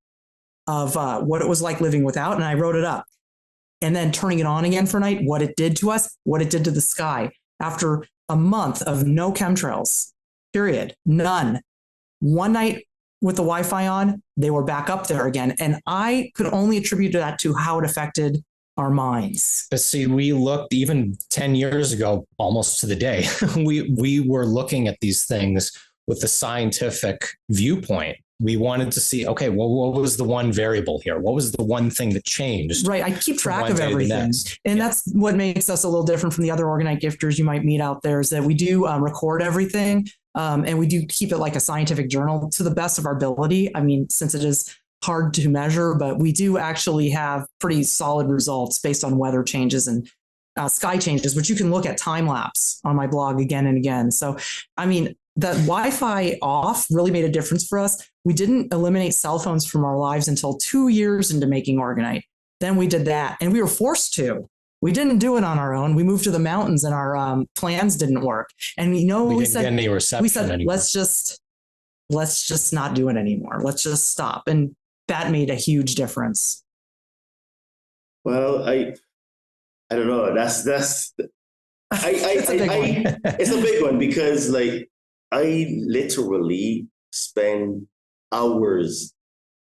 of what it was like living without. And I wrote it up. And then turning it on again for a night, what it did to us, what it did to the sky. After a month of no chemtrails, period, none. One night with the Wi-Fi on, they were back up there again. And I could only attribute that to how it affected our minds. But see, we looked even 10 years ago, almost to the day, we were looking at these things with the scientific viewpoint. We wanted to see, okay, well, what was the one variable here? What was the one thing that changed? Right. I keep track of everything. And that's what makes us a little different from the other Orgonite gifters you might meet out there, is that we do record everything. And we do keep it like a scientific journal to the best of our ability. I mean, since it is hard to measure, but we do actually have pretty solid results based on weather changes and sky changes, which you can look at time lapse on my blog again and again. So, I mean, that Wi-Fi off really made a difference for us. We didn't eliminate cell phones from our lives until 2 years into making Orgonite. Then we did that, and we were forced to. We didn't do it on our own. We moved to the mountains, and our plans didn't work. And we said, anymore. let's just not do it anymore. Let's just stop. And that made a huge difference. Well, I don't know. That's it's a big one, because like I literally spend hours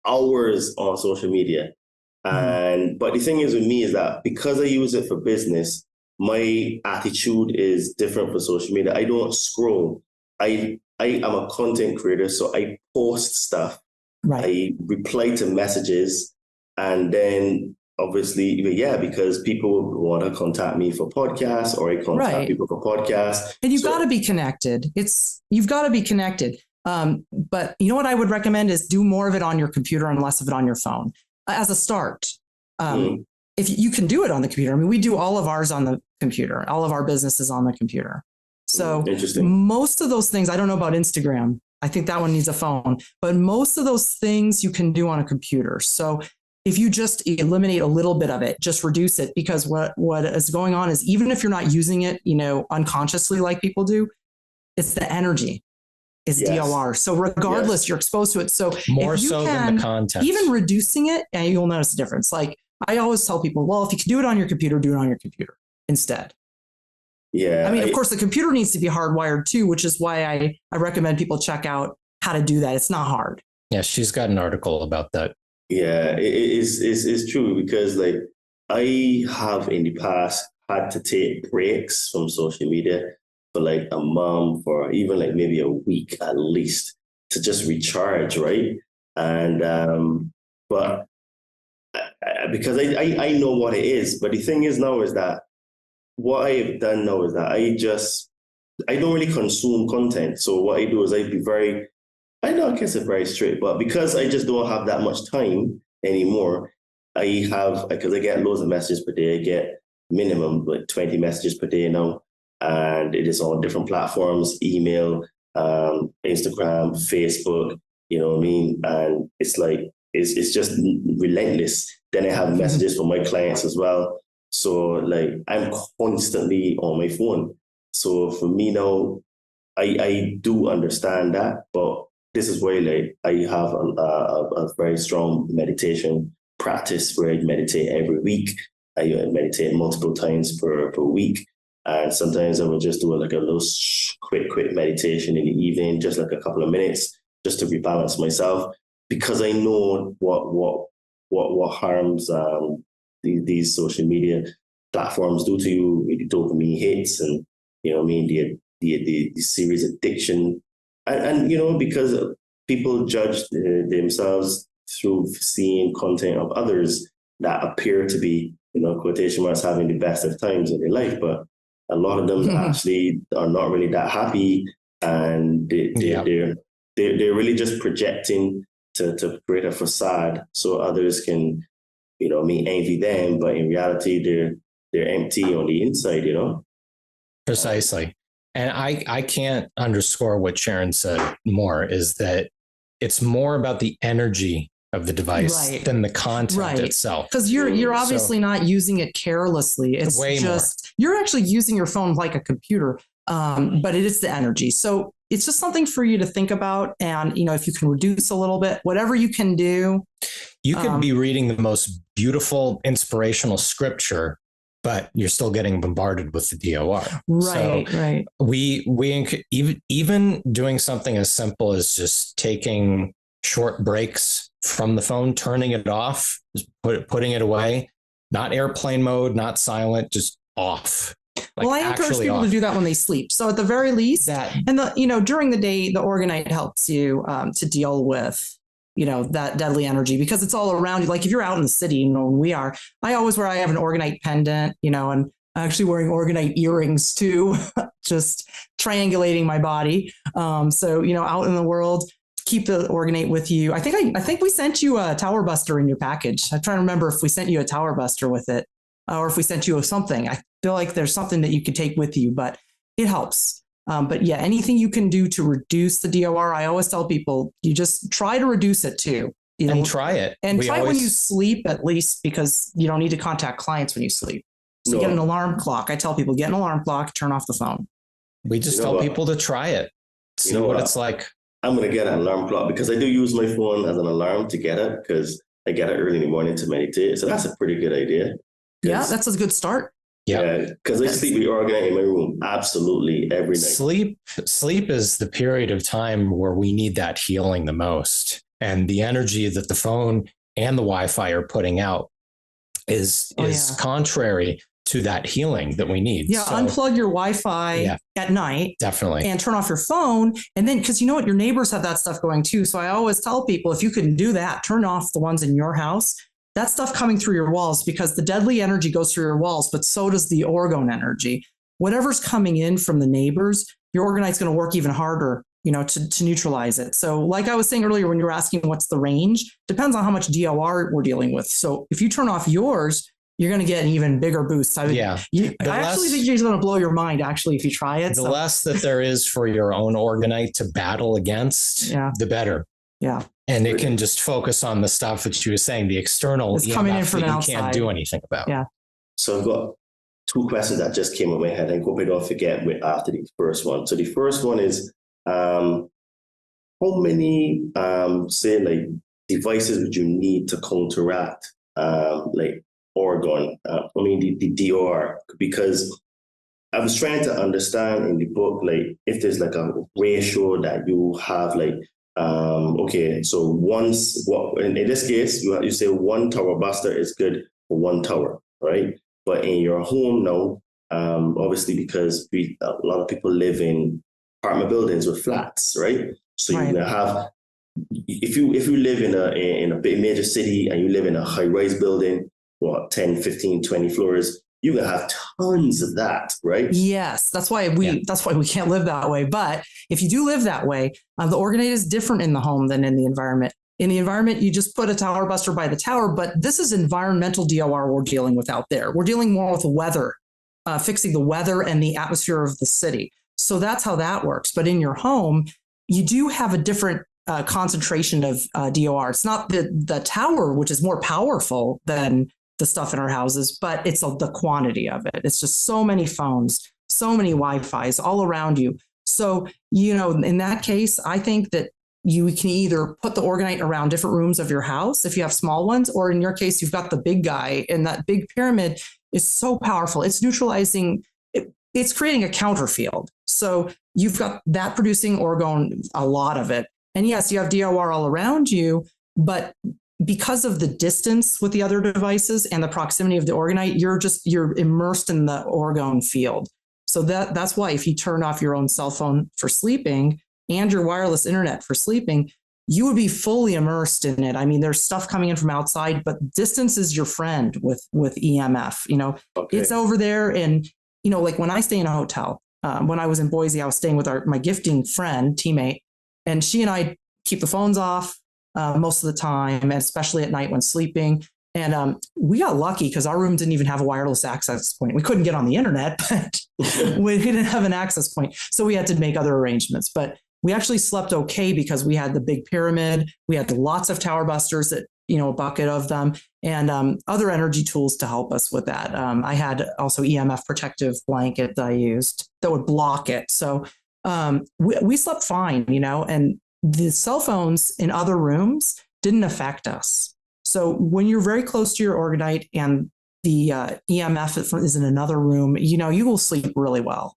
on social media. But the thing is with me is that because I use it for business, my attitude is different for social media. I don't scroll. I am a content creator, so I post stuff. Right. I reply to messages, and then obviously, because people want to contact me for podcasts, or I contact people for podcasts. And you've got to be connected. You've got to be connected. But you know what I would recommend is do more of it on your computer and less of it on your phone as a start. If you can do it on the computer. I mean, we do all of ours on the computer, all of our businesses on the computer. So most of those things, I don't know about Instagram. I think that one needs a phone, but most of those things you can do on a computer. So if you just eliminate a little bit of it, just reduce it, because what is going on is, even if you're not using it, unconsciously like people do, it's the energy. Is DOR. So regardless, you're exposed to it. So more so than the content. Even reducing it, and you'll notice the difference. Like I always tell people, well, if you can do it on your computer, do it on your computer instead. Yeah. I mean, of course, the computer needs to be hardwired too, which is why I recommend people check out how to do that. It's not hard. Yeah, she's got an article about that. Yeah, it's true, because like I have in the past had to take breaks from social media for like a month, or even like maybe a week at least, to just recharge, right? And but because I know what it is. But the thing is now is that what I've done now is that I don't really consume content. So what I do is I guess it's very straight, but because I just don't have that much time anymore, because I get loads of messages per day. I get minimum like 20 messages per day now. And it is on different platforms, email, Instagram, Facebook, you know what I mean? And it's like, it's just relentless. Then I have messages from my clients as well. So like, I'm constantly on my phone. So for me now, I do understand that, but this is where like I have a very strong meditation practice where I meditate every week. I meditate multiple times per week. And sometimes I will just do like a little quick meditation in the evening, just like a couple of minutes, just to rebalance myself, because I know what harms these social media platforms do to you, the dopamine hits, and you know what I mean, the serious addiction, and because people judge themselves through seeing content of others that appear to be, quotation marks, having the best of times in their life, but a lot of them actually are not really that happy, and they're really just projecting to create a facade so others can, envy them, but in reality they're empty on the inside, Precisely. And I can't underscore what Sharon said more, is that it's more about the energy of the device than the content itself. Because you're obviously not using it carelessly. It's way just more. You're actually using your phone like a computer, but it is the energy. So it's just something for you to think about. And, if you can reduce a little bit, whatever you can do. You could be reading the most beautiful, inspirational scripture, but you're still getting bombarded with the DOR. Right. We even doing something as simple as just taking short breaks from the phone, turning it off, just putting it away, not airplane mode, not silent, just off. Well, I encourage people to do that when they sleep. So at the very least, during the day, the orgonite helps you to deal with, that deadly energy because it's all around you. Like if you're out in the city, when we are, I have an orgonite pendant, and actually wearing orgonite earrings too, just triangulating my body. So, out in the world, keep the orgonite with you. I think we sent you a tower buster in your package. I'm trying to remember if we sent you a tower buster with it or if we sent you something. I feel like there's something that you could take with you, but it helps. But yeah, anything you can do to reduce the DOR, I always tell people, you just try to reduce it too. And try it. And try it when you sleep at least, because you don't need to contact clients when you sleep. So get an alarm clock. I tell people, get an alarm clock, turn off the phone. We just tell people to try it. See what it's like. I'm going to get an alarm clock because I do use my phone as an alarm to get it because I get it early in the morning to meditate. So that's a pretty good idea. Yeah, that's a good start. Yeah, because I sleep with orgonite in my room absolutely every night. Sleep is the period of time where we need that healing the most. And the energy that the phone and the Wi-Fi are putting out is contrary to that healing that we need. Yeah, so, unplug your Wi-Fi at night. Definitely. And turn off your phone. And then, because you know what, your neighbors have that stuff going too. So I always tell people, if you can do that, turn off the ones in your house. That stuff coming through your walls, because the deadly energy goes through your walls, but so does the orgone energy. Whatever's coming in from the neighbors, your orgonite's going to work even harder, to neutralize it. So like I was saying earlier, when you were asking what's the range, depends on how much DOR we're dealing with. So if you turn off yours, you're going to get an even bigger boost. I actually think it's going to blow your mind, actually, if you try it. The less that there is for your own orgonite to battle against, the better. Yeah. And it can just focus on the stuff that you were saying, the external it's coming in from that outside. You can't do anything about. Yeah. So I've got two questions that just came in my head. I hope I don't forget after the first one. So the first one is, how many, devices would you need to counteract, Orgone? The DOR? Because I was trying to understand in the book, if there's a ratio that you have, so in this case, you say one tower buster is good for one tower, right? But in your home now, obviously, because a lot of people live in apartment buildings with flats, right? So you're gonna have, if you live in a big major city and you live in a high-rise building, 10, 15, 20 floors, you're gonna have tons of that, right? Yes, that's why we can't live that way. But if you do live that way, the orgonite is different in the home than in the environment. In the environment, you just put a tower buster by the tower, but this is environmental DOR we're dealing with out there. We're dealing more with weather, fixing the weather and the atmosphere of the city. So that's how that works. But in your home, you do have a different concentration of DOR. It's not the tower, which is more powerful than the stuff in our houses, but it's the quantity of it. It's just so many phones, so many Wi-Fis all around you. So, in that case, I think that you can either put the orgonite around different rooms of your house if you have small ones, or in your case, you've got the big guy, and that big pyramid is so powerful. It's neutralizing, it's creating a counter field. So you've got that producing orgone, a lot of it. And yes, you have DOR all around you, but because of the distance with the other devices and the proximity of the orgonite, you're immersed in the orgone field. So that's why if you turn off your own cell phone for sleeping and your wireless internet for sleeping, you would be fully immersed in it. I mean, there's stuff coming in from outside, but distance is your friend with EMF. It's over there. And, when I stay in a hotel, when I was in Boise, I was staying with my gifting friend, teammate, and she and I keep the phones off most of the time, and especially at night when sleeping. And we got lucky because our room didn't even have a wireless access point. We couldn't get on the internet, but we didn't have an access point. So we had to make other arrangements. But we actually slept okay because we had the big pyramid. We had lots of tower busters, that a bucket of them, and other energy tools to help us with that. I had also EMF protective blanket that I used that would block it. So we slept fine, and the cell phones in other rooms didn't affect us. So when you're very close to your orgonite and the EMF is in another room, you will sleep really well.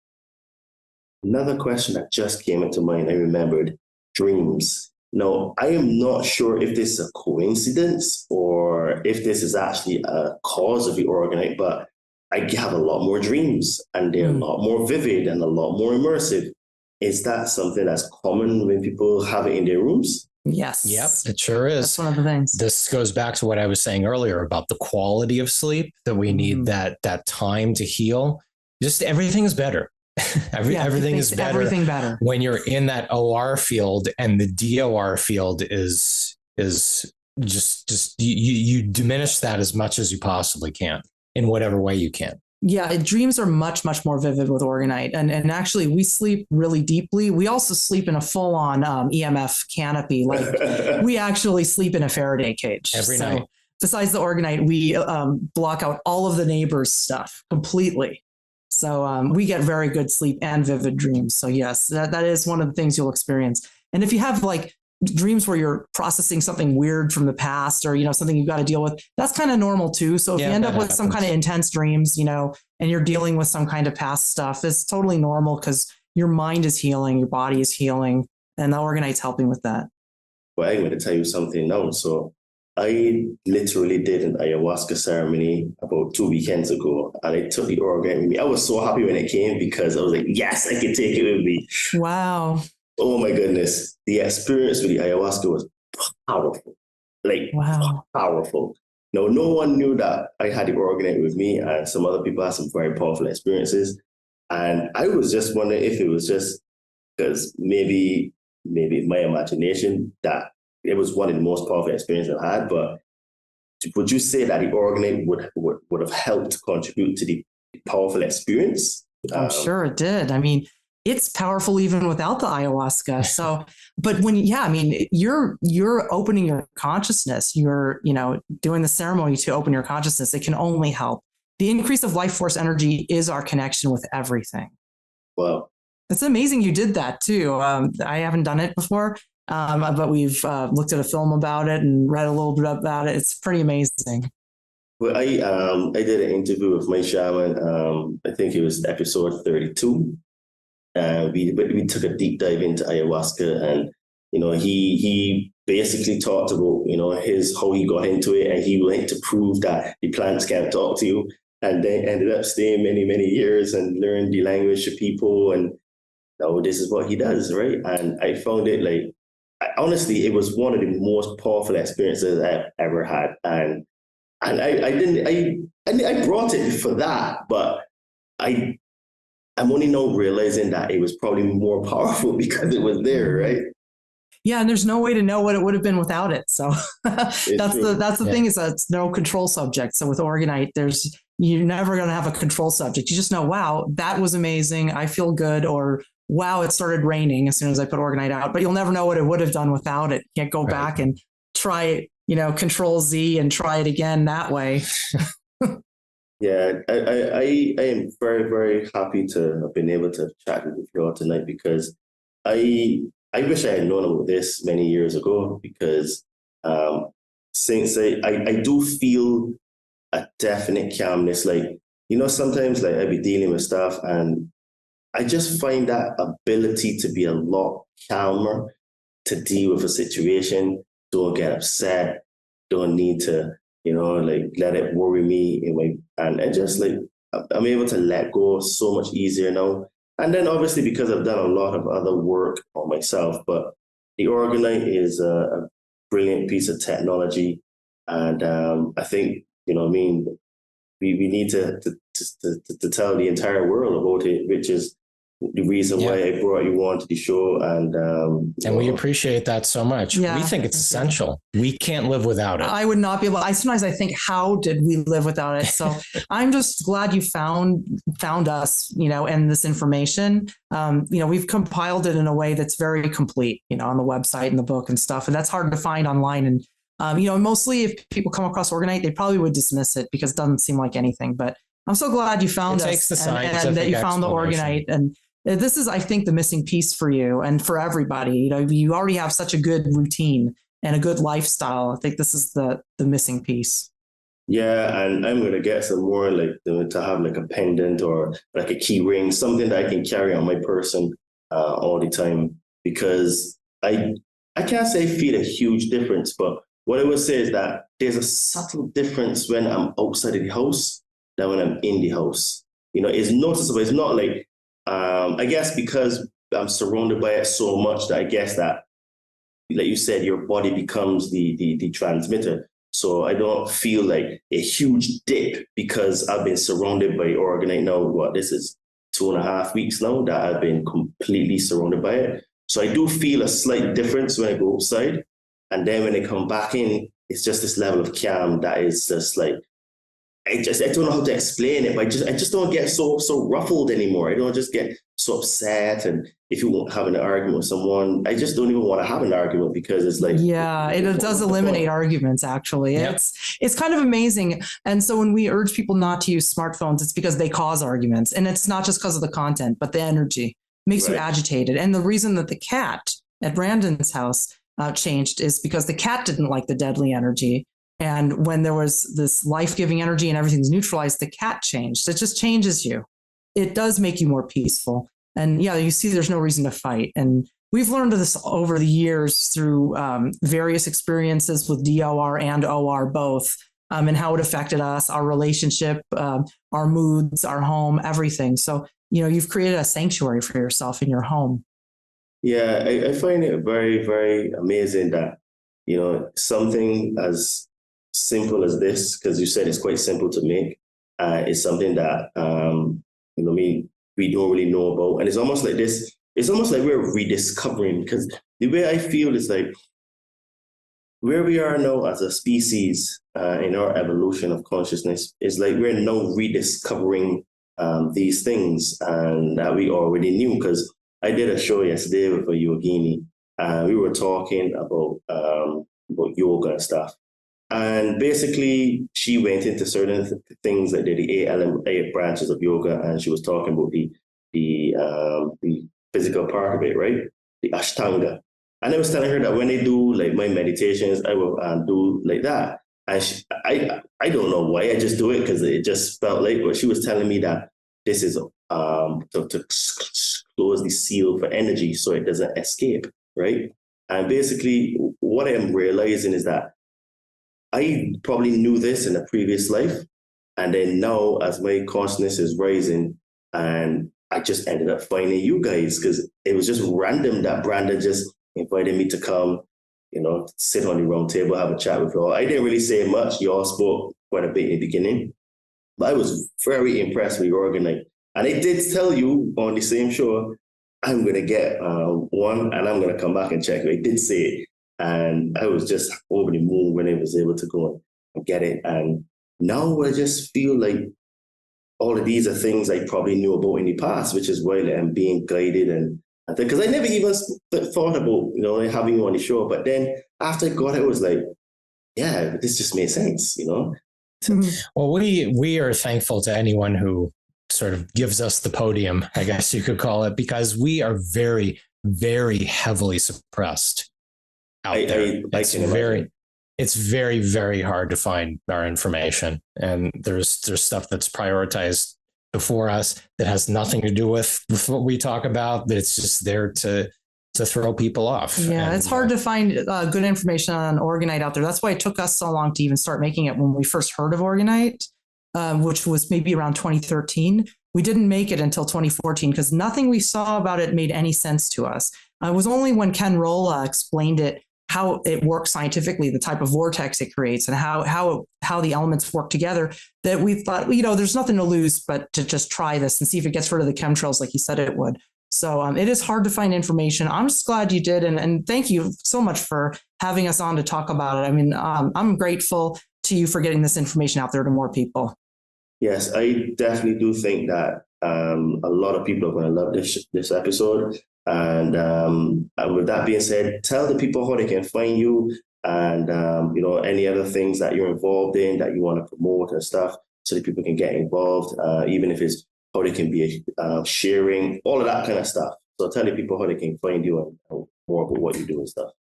Another question that just came into mind, I remembered dreams. Now, I am not sure if this is a coincidence or if this is actually a cause of the orgonite, but I have a lot more dreams and they're a lot more vivid and a lot more immersive. Is that something that's common when people have it in their rooms? Yes. Yep, it sure is. That's one of the things. This goes back to what I was saying earlier about the quality of sleep, that we need that time to heal. Just everything's better. Everything is better. Everything better when you're in that OR field, and the DOR field is just you diminish that as much as you possibly can in whatever way you can. Yeah, dreams are much, much more vivid with orgonite. And actually, we sleep really deeply. We also sleep in a full-on EMF canopy. Like we actually sleep in a Faraday cage every night. Besides the orgonite, we block out all of the neighbors' stuff completely. So we get very good sleep and vivid dreams. So yes, that is one of the things you'll experience. And if you have like dreams where you're processing something weird from the past, or, something you've got to deal with, that's kind of normal too. So if you end up with some kind of intense dreams, and you're dealing with some kind of past stuff, it's totally normal because your mind is healing, your body is healing, and the orgonite's helping with that. Well, I'm going to tell you something now. So I literally did an ayahuasca ceremony about 2 weekends ago, and I took the orgonite with me. I was so happy when it came because I was like, yes, I can take it with me. Wow. Oh my goodness. The experience with the ayahuasca was powerful. Powerful. Now, no one knew that I had the orgonite with me, and some other people had some very powerful experiences. And I was just wondering if it was just because maybe my imagination that it was one of the most powerful experiences I've had. But would you say that the orgonite would have helped contribute to the powerful experience? I'm sure it did. I mean, it's powerful even without the ayahuasca. So, but you're opening your consciousness, you're, doing the ceremony to open your consciousness. It can only help. The increase of life force energy is our connection with everything. Wow. It's amazing you did that too. I haven't done it before, but we've looked at a film about it and read a little bit about it. It's pretty amazing. Well, I did an interview with my shaman. I think it was episode 32. We took a deep dive into ayahuasca, and he basically talked about how he got into it, and he went to prove that the plants can't talk to you, and then ended up staying many years and learned the language of people, and now this is what he does, right? And I found it honestly, it was one of the most powerful experiences I've ever had, and I brought it for that, but I'm only now realizing that it was probably more powerful because it was there, right? Yeah, and there's no way to know what it would have been without it. So that's the thing, is that it's no control subject. So with orgonite, you're never going to have a control subject. You just know, wow, that was amazing. I feel good. Or wow, it started raining as soon as I put orgonite out. But you'll never know what it would have done without it. You can't go back and try it, Control Z and try it again that way. Yeah, I am very, very happy to have been able to chat with you all tonight, because I wish I had known about this many years ago, because since I do feel a definite calmness. Sometimes I be dealing with stuff, and I just find that ability to be a lot calmer to deal with a situation. Don't get upset. Don't need to let it worry me, and just I'm able to let go so much easier now. And then obviously because I've done a lot of other work on myself, but the orgonite is a brilliant piece of technology, and I think we need to tell the entire world about it, which is the reason why I brought you on to the show. And we appreciate that so much. We think it's essential. We can't live without it. I would not be able. Sometimes I think, how did we live without it? So I'm just glad you found us, and this information. We've compiled it in a way that's very complete, on the website and the book and stuff. And that's hard to find online. And, mostly if people come across orgonite, they probably would dismiss it because it doesn't seem like anything. But I'm so glad you found us and that you found the orgonite. And this is, I think, the missing piece for you and for everybody. You already have such a good routine and a good lifestyle. I think this is the missing piece. Yeah, and I'm going to get some more to have a pendant or a key ring, something that I can carry on my person all the time, because I I can't say feel a huge difference, but what I would say is that there's a subtle difference when I'm outside of the house than when I'm in the house. It's noticeable. It's not like, I guess because I'm surrounded by it so much that I guess that, like you said, your body becomes the transmitter. So I don't feel like a huge dip because I've been surrounded by orgonite now. This is 2.5 weeks now that I've been completely surrounded by it. So I do feel a slight difference when I go outside. And then when I come back in, it's just this level of calm that is just like, I don't know how to explain it, but I just don't get so ruffled anymore. I don't just get so upset. And if you won't have an argument with someone, I just don't even want to have an argument because it's like, yeah, it does eliminate arguments. Actually, yep. It's kind of amazing. And so when we urge people not to use smartphones, it's because they cause arguments, and it's not just because of the content, but the energy makes you agitated. And the reason that the cat at Brandon's house changed is because the cat didn't like the deadly energy. And when there was this life-giving energy and everything's neutralized, the cat changed. It just changes you. It does make you more peaceful. And yeah, you see there's no reason to fight. And we've learned this over the years through various experiences with DOR and OR both, and how it affected us, our relationship, our moods, our home, everything. So, you've created a sanctuary for yourself in your home. Yeah, I find it very, very amazing that, something as simple as this, because you said it's quite simple to make, is something that, we don't really know about. And it's almost like this, it's almost like we're rediscovering, because the way I feel is like where we are now as a species in our evolution of consciousness is like we're now rediscovering these things and that we already knew. Because I did a show yesterday with a yogini, and we were talking about yoga and stuff. And basically, she went into certain things like the 8 branches of yoga, and she was talking about the physical part of it, right? The Ashtanga. And I was telling her that when I do like my meditations, I will do like that. And I don't know why, I just do it because it just felt like. But she was telling me that this is to close the seal for energy so it doesn't escape, right? And basically, what I'm realizing is that I probably knew this in a previous life. And then now, as my consciousness is rising, and I just ended up finding you guys because it was just random that Brandon just invited me to come, sit on the round table, have a chat with you all. I didn't really say much. You all spoke quite a bit in the beginning. But I was very impressed with your orgonite. And I did tell you on the same show, I'm going to get one and I'm going to come back and check. I did say it. And I was just over the moon when I was able to go and get it. And now I just feel like all of these are things I probably knew about in the past, which is why I'm being guided. And I think, because I never even thought about, having you on the show. But then after I got it, I was like, yeah, this just made sense, Well, we are thankful to anyone who sort of gives us the podium, I guess you could call it, because we are very, very heavily suppressed out there. It's very, very hard to find our information. And there's stuff that's prioritized before us that has nothing to do with what we talk about, that it's just there to throw people off. Yeah, it's hard to find good information on orgonite out there. That's why it took us so long to even start making it when we first heard of orgonite, which was maybe around 2013. We didn't make it until 2014 because nothing we saw about it made any sense to us. It was only when Ken Rolla explained it, how it works scientifically, the type of vortex it creates, and how the elements work together, that we thought, there's nothing to lose but to just try this and see if it gets rid of the chemtrails like he said it would. So it is hard to find information. I'm just glad you did. And thank you so much for having us on to talk about it. I mean, I'm grateful to you for getting this information out there to more people. Yes, I definitely do think that a lot of people are going to love this episode. And with that being said, tell the people how they can find you and, any other things that you're involved in that you want to promote and stuff so that people can get involved, even if it's how they can be sharing, all of that kind of stuff. So tell the people how they can find you and more about what you do and stuff.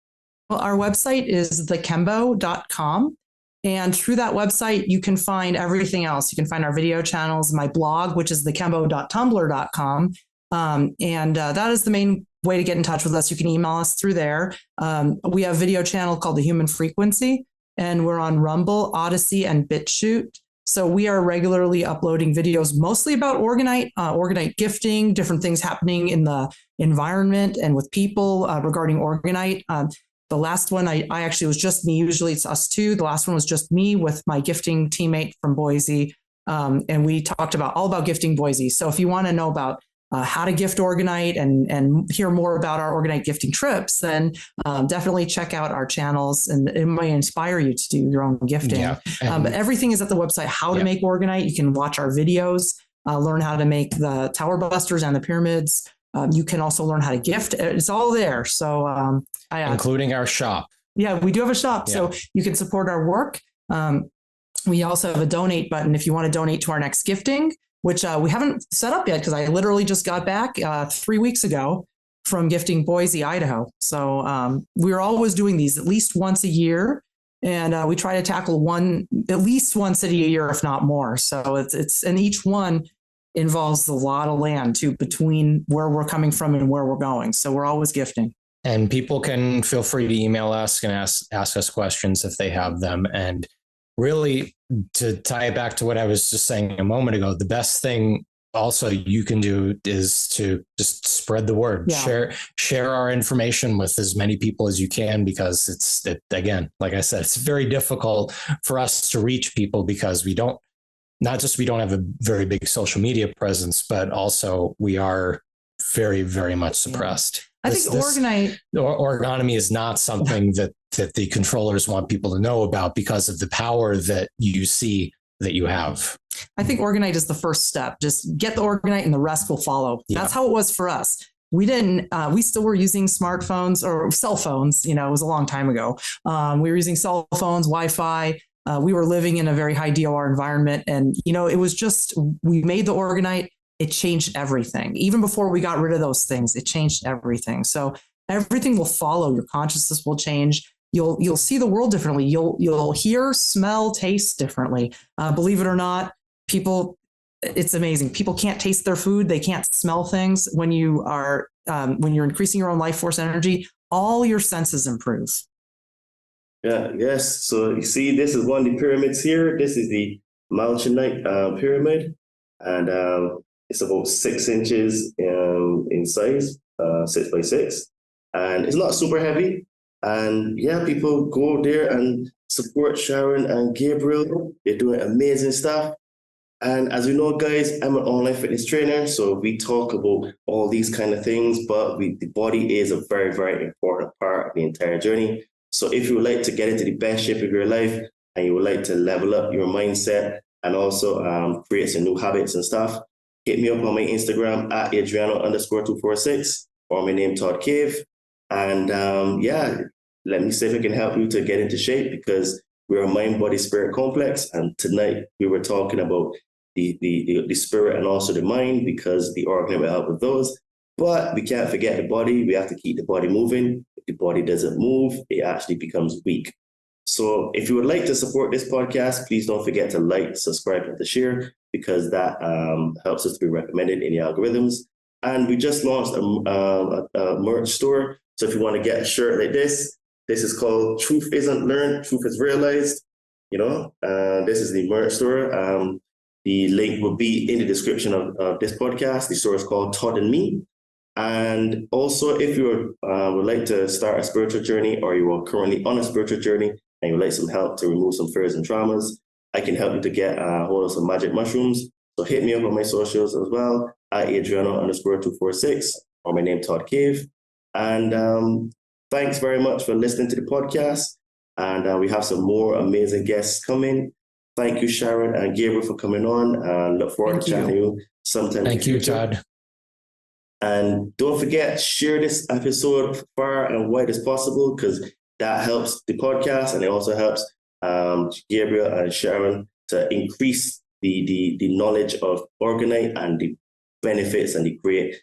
Well, our website is thekembo.com. And through that website, you can find everything else. You can find our video channels, my blog, which is thekembo.tumblr.com. And that is the main way to get in touch with us. You can email us through there. We have a video channel called The Human Frequency, and we're on Rumble, Odyssey, and BitChute. So we are regularly uploading videos mostly about orgonite, orgonite gifting, different things happening in the environment and with people regarding orgonite. The last one, I actually was just me. Usually it's us two. The last one was just me with my gifting teammate from Boise. And we talked all about gifting Boise. So if you want to know about how to gift orgonite and hear more about our orgonite gifting trips, then definitely check out our channels, and it might inspire you to do your own gifting. Yeah. But everything is at the website, how to make orgonite. You can watch our videos, learn how to make the tower busters and the pyramids. You can also learn how to gift. It's all there. So including our shop. Yeah, we do have a shop. Yeah. So you can support our work. We also have a donate button if you want to donate to our next gifting, which we haven't set up yet because I literally just got back 3 weeks ago from gifting Boise, Idaho. So we're always doing these at least once a year. And we try to tackle at least one city a year, if not more. So and each one involves a lot of land too, between where we're coming from and where we're going. So we're always gifting. And people can feel free to email us and ask us questions if they have them. And really, to tie it back to what I was just saying a moment ago, the best thing also you can do is to just spread the word. Yeah. Share our information with as many people as you can, because again, like I said, it's very difficult for us to reach people because we don't have a very big social media presence, but also we are very, very much suppressed. Yeah. I think orgonomy is not something that the controllers want people to know about because of the power that you see that you have. I think orgonite is the first step. Just get the orgonite and the rest will follow. Yeah. That's how it was for us. We still were using smartphones or cell phones. It was a long time ago. We were using cell phones, Wi-Fi. We were living in a very high DOR environment. And, it was just, we made the orgonite. It changed everything. Even before we got rid of those things, it changed everything. So everything will follow. Your consciousness will change. You'll see the world differently. You'll hear, smell, taste differently. Believe it or not, it's amazing. People can't taste their food. They can't smell things. When you're increasing your own life force energy, all your senses improve. Yeah. Yes. So you see, this is one of the pyramids here. This is the Malchinite pyramid, and it's about 6 inches in size, 6 by 6, and it's not super heavy. And yeah, people go there and support Sharon and Gabriel. They're doing amazing stuff. And as you know, guys, I'm an online fitness trainer, so we talk about all these kind of things, but the body is a very, very important part of the entire journey. So if you would like to get into the best shape of your life and you would like to level up your mindset and also create some new habits and stuff, hit me up on my Instagram at Adriano_246 or my name Todd Cave. And let me see if I can help you to get into shape, because we're a mind, body, spirit complex. And tonight we were talking about the spirit and also the mind, because the organ will help with those. But we can't forget the body. We have to keep the body moving. If the body doesn't move, it actually becomes weak. So if you would like to support this podcast, please don't forget to like, subscribe, and to share, because that helps us to be recommended in the algorithms. And we just launched a merch store. So if you want to get a shirt like this is called Truth Isn't Learned, Truth is Realized. This is the merch store. The link will be in the description of this podcast. The store is called Todd and Me. And also, if you would like to start a spiritual journey, or you are currently on a spiritual journey and you would like some help to remove some fears and traumas, I can help you to get hold of some magic mushrooms. So hit me up on my socials as well, at Adriano_246, or my name Todd Cave. And thanks very much for listening to the podcast. And we have some more amazing guests coming. Thank you, Sharon and Gabriel, for coming on. And look forward to chatting to you sometime. Thank you, Todd. And don't forget, share this episode far and wide as possible, because that helps the podcast, and it also helps Gabriel and Sharon to increase the knowledge of orgonite and the benefits and the great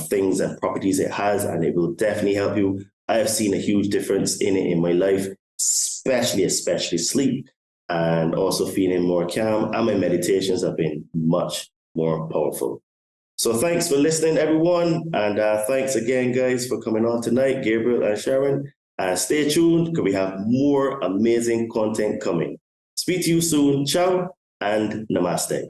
things and properties it has, and it will definitely help you. I have seen a huge difference in it in my life, especially sleep, and also feeling more calm. And my meditations have been much more powerful. So thanks for listening, everyone. And thanks again, guys, for coming on tonight, Gabriel and Sharon. And stay tuned because we have more amazing content coming. Speak to you soon. Ciao and namaste.